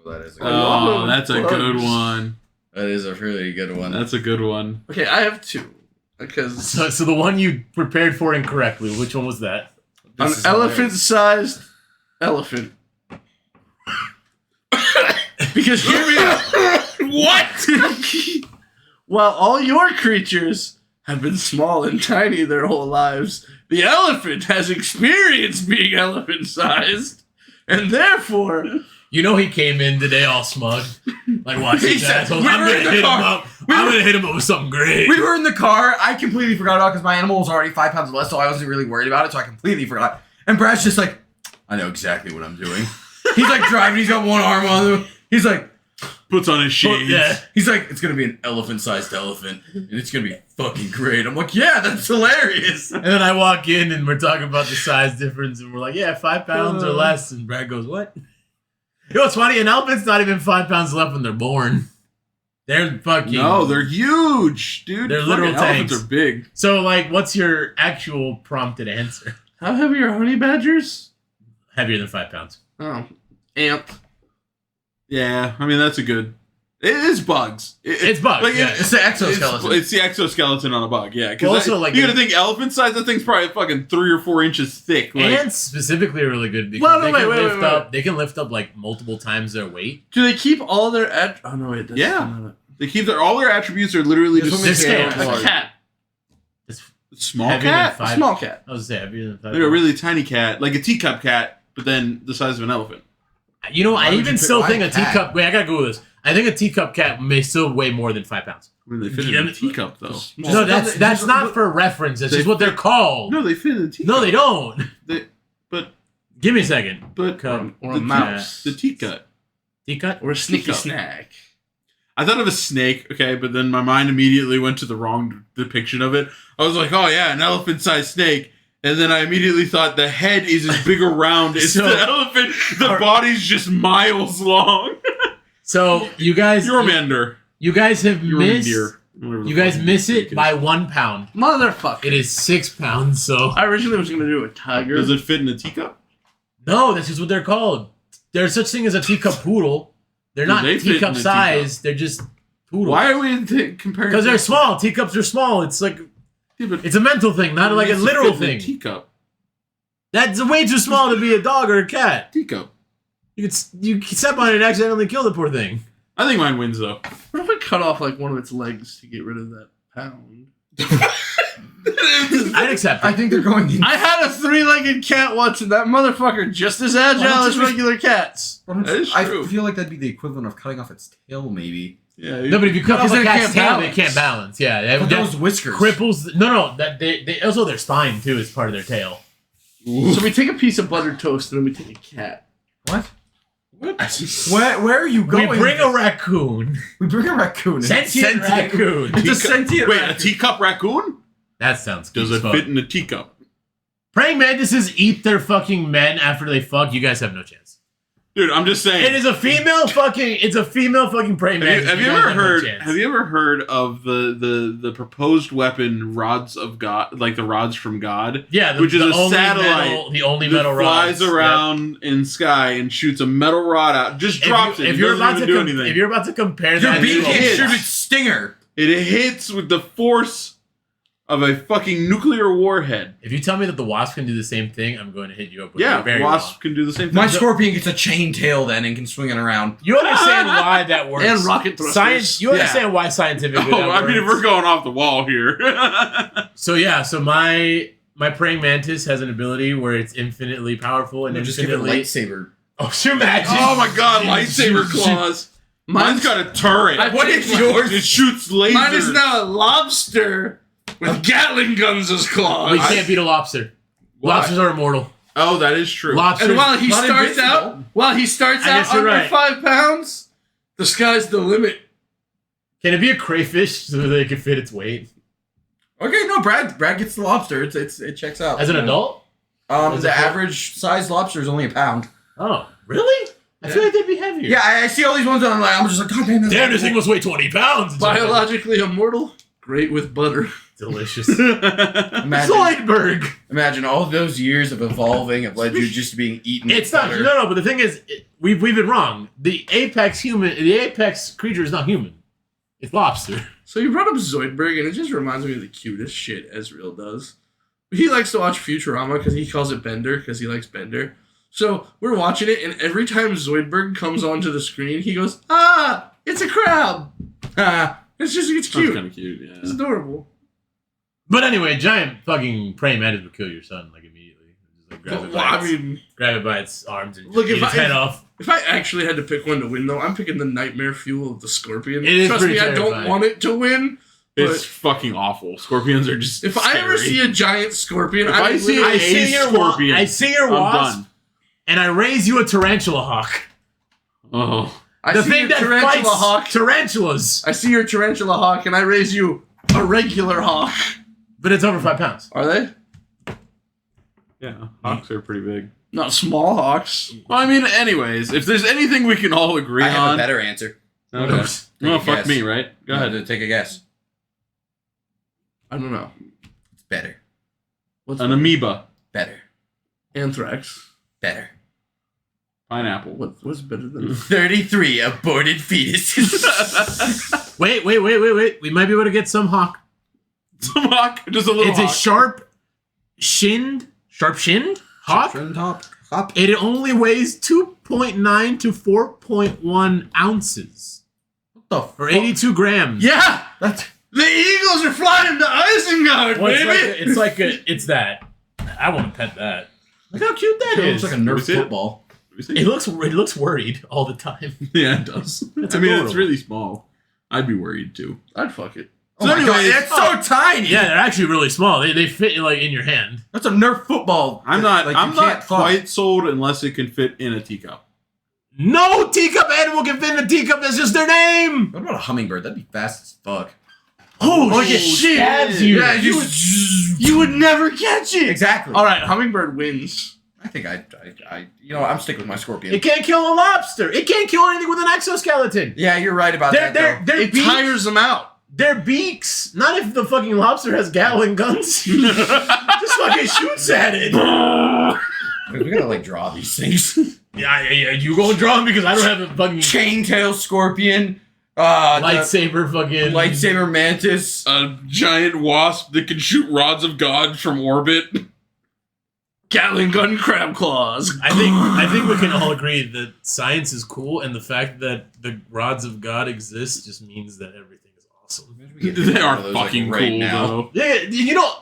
That is Oh, that's a good one. that is a really good one. That's a good one. Okay, I have two. Because So the one you prepared for incorrectly, which one was that? an This is elephant-sized elephant. Because hear me out. What? While all your creatures have been small and tiny their whole lives, the elephant has experienced being elephant-sized, and therefore, You know he came in today all smug. Like, watch He these said, assholes. "We I'm were gonna in the hit him car. up. I'm gonna hit him up with something great. We were in the car. I completely forgot about because my animal was already 5 pounds less, so I wasn't really worried about it. So I completely forgot. And Brad's just like, I know exactly what I'm doing. He's like driving. He's got one arm on him. He's like, Puts on his shades. Yeah. he's like, it's gonna be an elephant-sized elephant, and it's gonna be fucking great. I'm like, yeah, that's hilarious. And then I walk in and we're talking about the size difference, and we're like, yeah, 5 pounds or less. And Brad goes, what? You know what's funny? An elephant's not even 5 pounds left when they're born. They're fucking. No, they're huge, dude. They're Fucking literal elephants tanks. are big. So, like, what's your actual prompted answer? how heavy are honey badgers? Heavier than 5 pounds. Oh, ant. Yeah, I mean that's a good. It is bugs. It's bugs. Like, yeah. It's the exoskeleton. It's the exoskeleton on a bug. Yeah, Well, because also, like, you gotta think elephant size. That thing's probably fucking 3 or 4 inches thick. Like, Ants specifically are really good because Well, no, they wait, can wait, lift wait, wait. up. They can lift up like multiple times their weight. Do they keep all their oh no, wait, that's Yeah. they keep all their attributes are literally That's just what makes scale sense. Like a large. cat. It's Small heavier cat. than A 5. small cat. I was gonna say heavier than 5. Like a really tiny cat, like a teacup cat, but then the size of an elephant. You know, Why I would even you still pick- think why a a cat? teacup. Wait, I gotta Google this. I think a teacup cat may still weigh more than 5 pounds. I mean, they fit Yeah, in a teacup though. Small. No, that's just- not for reference. That's They just what they're called. No, they fit in a teacup. No, they don't. But Give me a second. but Or a the mouse. The teacup. Teacup. Or a sneaky Teacup. snack. I thought of a snake, okay, but then my mind immediately went to the wrong depiction of it. I was like, oh yeah, an elephant-sized snake. And then I immediately thought the head is as big around as So- the elephant. The body's just miles long. So you guys, Yormander. you guys have missed. Yormandir. Whatever the You guys fuck miss snake it is. by 1 pound. Motherfucker. It is 6 pounds. So I originally was gonna do a tiger. Does it fit in a teacup? no, this is what they're called. There's such thing as a teacup poodle. They're Do not they fit in teacup a size. They're just poodles. Why are we comparing? Because they're small. Teacups are small. It's like Yeah, but it's a mental thing, not like a it needs to literal fit in a thing. Teacup. That's way too small to be a dog or a cat. Teacup. You could step on it and accidentally kill the poor thing. I think mine wins though. What if I cut off like one of its legs to get rid of that pound? I'd accept I it. think they're going in. I had a 3-legged cat once, and that motherfucker just as agile as regular cats. That is I true. feel like that'd be the equivalent of cutting off its tail, maybe. Yeah. No, but if you cut off Because a then it cat's can't tail, balance. they can't balance. Yeah, that, But that those whiskers. cripples. No, that they also their spine too is part of their tail. So we take a piece of buttered toast, and then we take a cat. What? What? Where are you going? We bring with a raccoon, this? We bring a raccoon. sentient raccoon. It's a sentient Wait, a raccoon. teacup raccoon? That sounds good. Does as it fuck. fit in a teacup? Praying mantises eat their fucking men after they fuck. You guys have no chance. Dude, I'm just saying. It is a female fucking. It's a female fucking praying mantis. Have you guys ever have no heard? chance. Have you ever heard of the proposed weapon, rods of God, like the rods from God? Yeah, which is the a only satellite metal, the only that metal flies rods. around in sky and shoots a metal rod out. Just Yep. drops it. If It you're doesn't about even to do com- anything. if you're about to compare Your that, beak to can't a shoot wasp, its stinger. It hits with the force of a fucking nuclear warhead. if you tell me that the wasp can do the same thing, I'm going to hit you up with Yeah, it very wasp wrong. can do the same thing. My scorpion gets a chain tail then and can swing it around. You understand why that works? And rocket thrusters. Science. You understand why scientifically that Oh, I mean, if works? we're going off the wall here. So yeah, so my praying mantis has an ability where it's infinitely powerful and And just give it a infinitely. lightsaber. Oh, so imagine. Oh my god, lightsaber claws. Mine's got a turret. What is yours? It shoots lasers. Mine is now a lobster with Gatling guns as claws. We can't beat a lobster. Why? Lobsters are immortal. Oh, that is true. Lobsters. And while he Not starts invincible. out, while he starts I out guess you're under right. 5 pounds, the sky's the limit. Can it be a crayfish so that it can fit its weight? Okay, no, Brad gets the lobster. It checks out. As an adult? As The a kid? average size lobster is only a pound. Oh, really? I feel like they'd be heavier. Yeah, I see all these ones and I'm just like, God damn, that's Damn, this thing must weigh 20 pounds. Biologically immortal, great with butter. Delicious. Imagine, Zoidberg. imagine all those years of evolving have led you just to being eaten. It's with not. butter. No, but the thing is, we've been wrong. The apex creature is not human. It's lobster. So you brought up Zoidberg, and it just reminds me of the cutest shit Ezreal does. He likes to watch Futurama because he calls it Bender because he likes Bender. So we're watching it, and every time Zoidberg comes onto the screen, he goes, "Ah, it's a crab." It's That's cute. kind of cute, yeah. It's adorable. But anyway, giant fucking praying mantis would kill your son like immediately. Just, like, grab it by its arms and Look, eat if its head off. If I actually had to pick one to win, though, I'm picking the nightmare fuel of the scorpion. It is Trust me, pretty I don't terrifying. want it to win. It's But fucking awful. Scorpions are just if I ever see a giant scorpion, If I see I a see your scorpion, I see your I'm wasp, done. and I raise you a tarantula hawk. Oh. I The see thing your that tarantula fights hawk. tarantulas. I see your tarantula hawk, and I raise you a regular hawk. But it's over 5 pounds. Are they? Yeah, hawks are pretty big. Not small hawks. Well, I mean, anyways, if there's anything we can all agree I have a on, better answer. okay. Take Oh, a fuck guess. me, right? Go ahead. Take a guess. I don't know. It's better. What's An amoeba, Better. anthrax? Better. pineapple. What's better than 33 aborted fetuses. Wait. We might be able to get some hawk. Some hawk, just a little. It's hawk. a sharp-shinned hawk. Hop. It only weighs 2.9 to 4.1 ounces. What the Or 82 grams. Yeah! That's The Eagles are flying to Isengard, Well, baby! it's that. I want to pet that. Look how cute that it is. looks like a Nerf see it? football. Let me see. It looks worried all the time. Yeah, it does. That's I mean, it's adorable. really small. I'd be worried too. I'd fuck it. Oh my god, anyways- it's so tiny. Yeah, they're actually really small. They fit like in your hand. That's a Nerf football. I'm not. Like, I'm you can't not fuck. quite sold unless it can fit in a teacup. No teacup animal can fit in a teacup. That's just their name. What about a hummingbird? That'd be fast as fuck. Oh, Like shit! it stabs you. Yeah, You would never catch it! Exactly. Alright, hummingbird wins. I think I'm sticking with my scorpion. It can't kill a lobster. It can't kill anything with an exoskeleton. Yeah, you're right about that. though. Their It beaks, tires them out. their beaks. Not if the fucking lobster has Gatling guns. Just fucking shoots at it. We gotta like draw these things. Yeah. You go and draw them because I don't have a fucking Chaintail scorpion. lightsaber fucking Lightsaber mantis. A giant wasp that can shoot rods of God from orbit. Gatling gun crab claws. I think we can all agree that science is cool, and the fact that the rods of God exist just means that everything is awesome. They are fucking cool, though. Yeah, you know,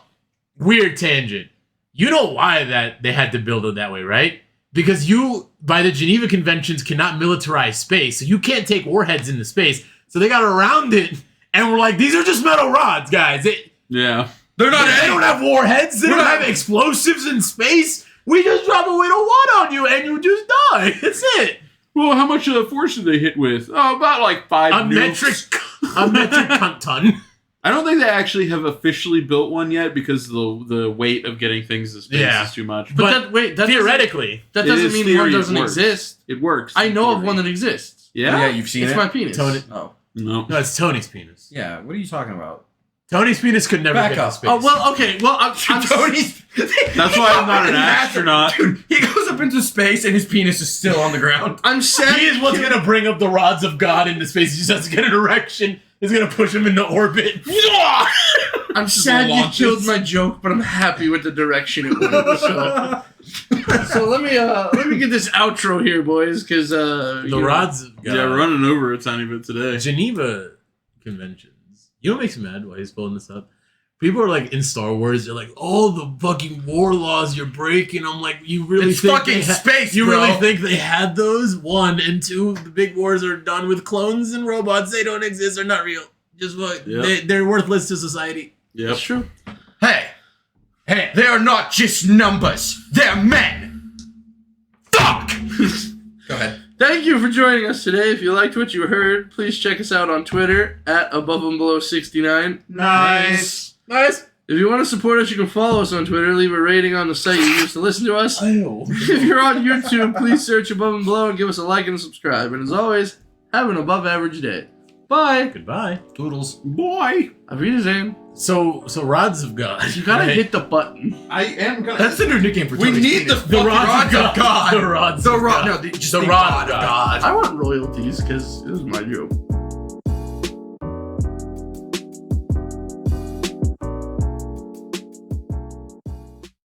weird tangent. You know why that they had to build it that way, right? Because you, by the Geneva Conventions, cannot militarize space, so you can't take warheads into space. So they got around it, and we're like, these are just metal rods, guys. Yeah. They don't have warheads. They don't have explosives in space. We just drop a weight of one on you, and you just die. That's it. Well, how much force did they hit with? Oh, about like 5 A nukes. metric cunt ton. I don't think they actually have officially built one yet because the weight of getting things to space Yeah. is too much. But that theoretically, that It doesn't is mean theory, one it doesn't works. exist. It works. I in know of theory. one that exists. Yeah? you've seen It's it. my penis. Tony- Oh, No. no, it's Tony's penis. yeah. What are you talking about? Tony's penis could never Back get up. to space. Oh, well, okay. Well, I'm Tony's. That's why I'm not an astronaut. Dude, he goes up into space and his penis is still on the ground. I'm sad. He is what's gonna bring up the rods of God into space. He just has to get an erection. He's gonna push him into orbit. I'm sad you launches. killed my joke, but I'm happy with the direction it went. So let me get this outro here, boys, because The rods of God. Yeah, running over a tiny bit today. Geneva Conventions. You know what makes me mad while he's pulling this up? people are like in Star Wars, they're like, "Oh, the fucking war laws you're breaking." I'm like, you really It's think fucking space, you bro. really think they had those? 1 and 2, the big wars are done with clones and robots. They don't exist. They're not real. Just what they're worthless to society. Yep. That's true. Hey, they are not just numbers. They're men. Fuck. Go ahead. Thank you for joining us today. If you liked what you heard, please check us out on Twitter at AboveAndBelow69. Nice. Nice. If you want to support us, you can follow us on Twitter. Leave a rating on the site you use to listen to us. If you're on YouTube, please search Above and Below and give us a like and a subscribe. And as always, have an above average day. Bye. Goodbye. Toodles. Boy. Auf Wiedersehen. So rods of God. You gotta right? hit the button. I am gonna. That's the new nickname for We Tony's need penis. the rods of God. The rods. The of rod. God. No, just The the rod rod of of God. God. I want royalties because this is my joke.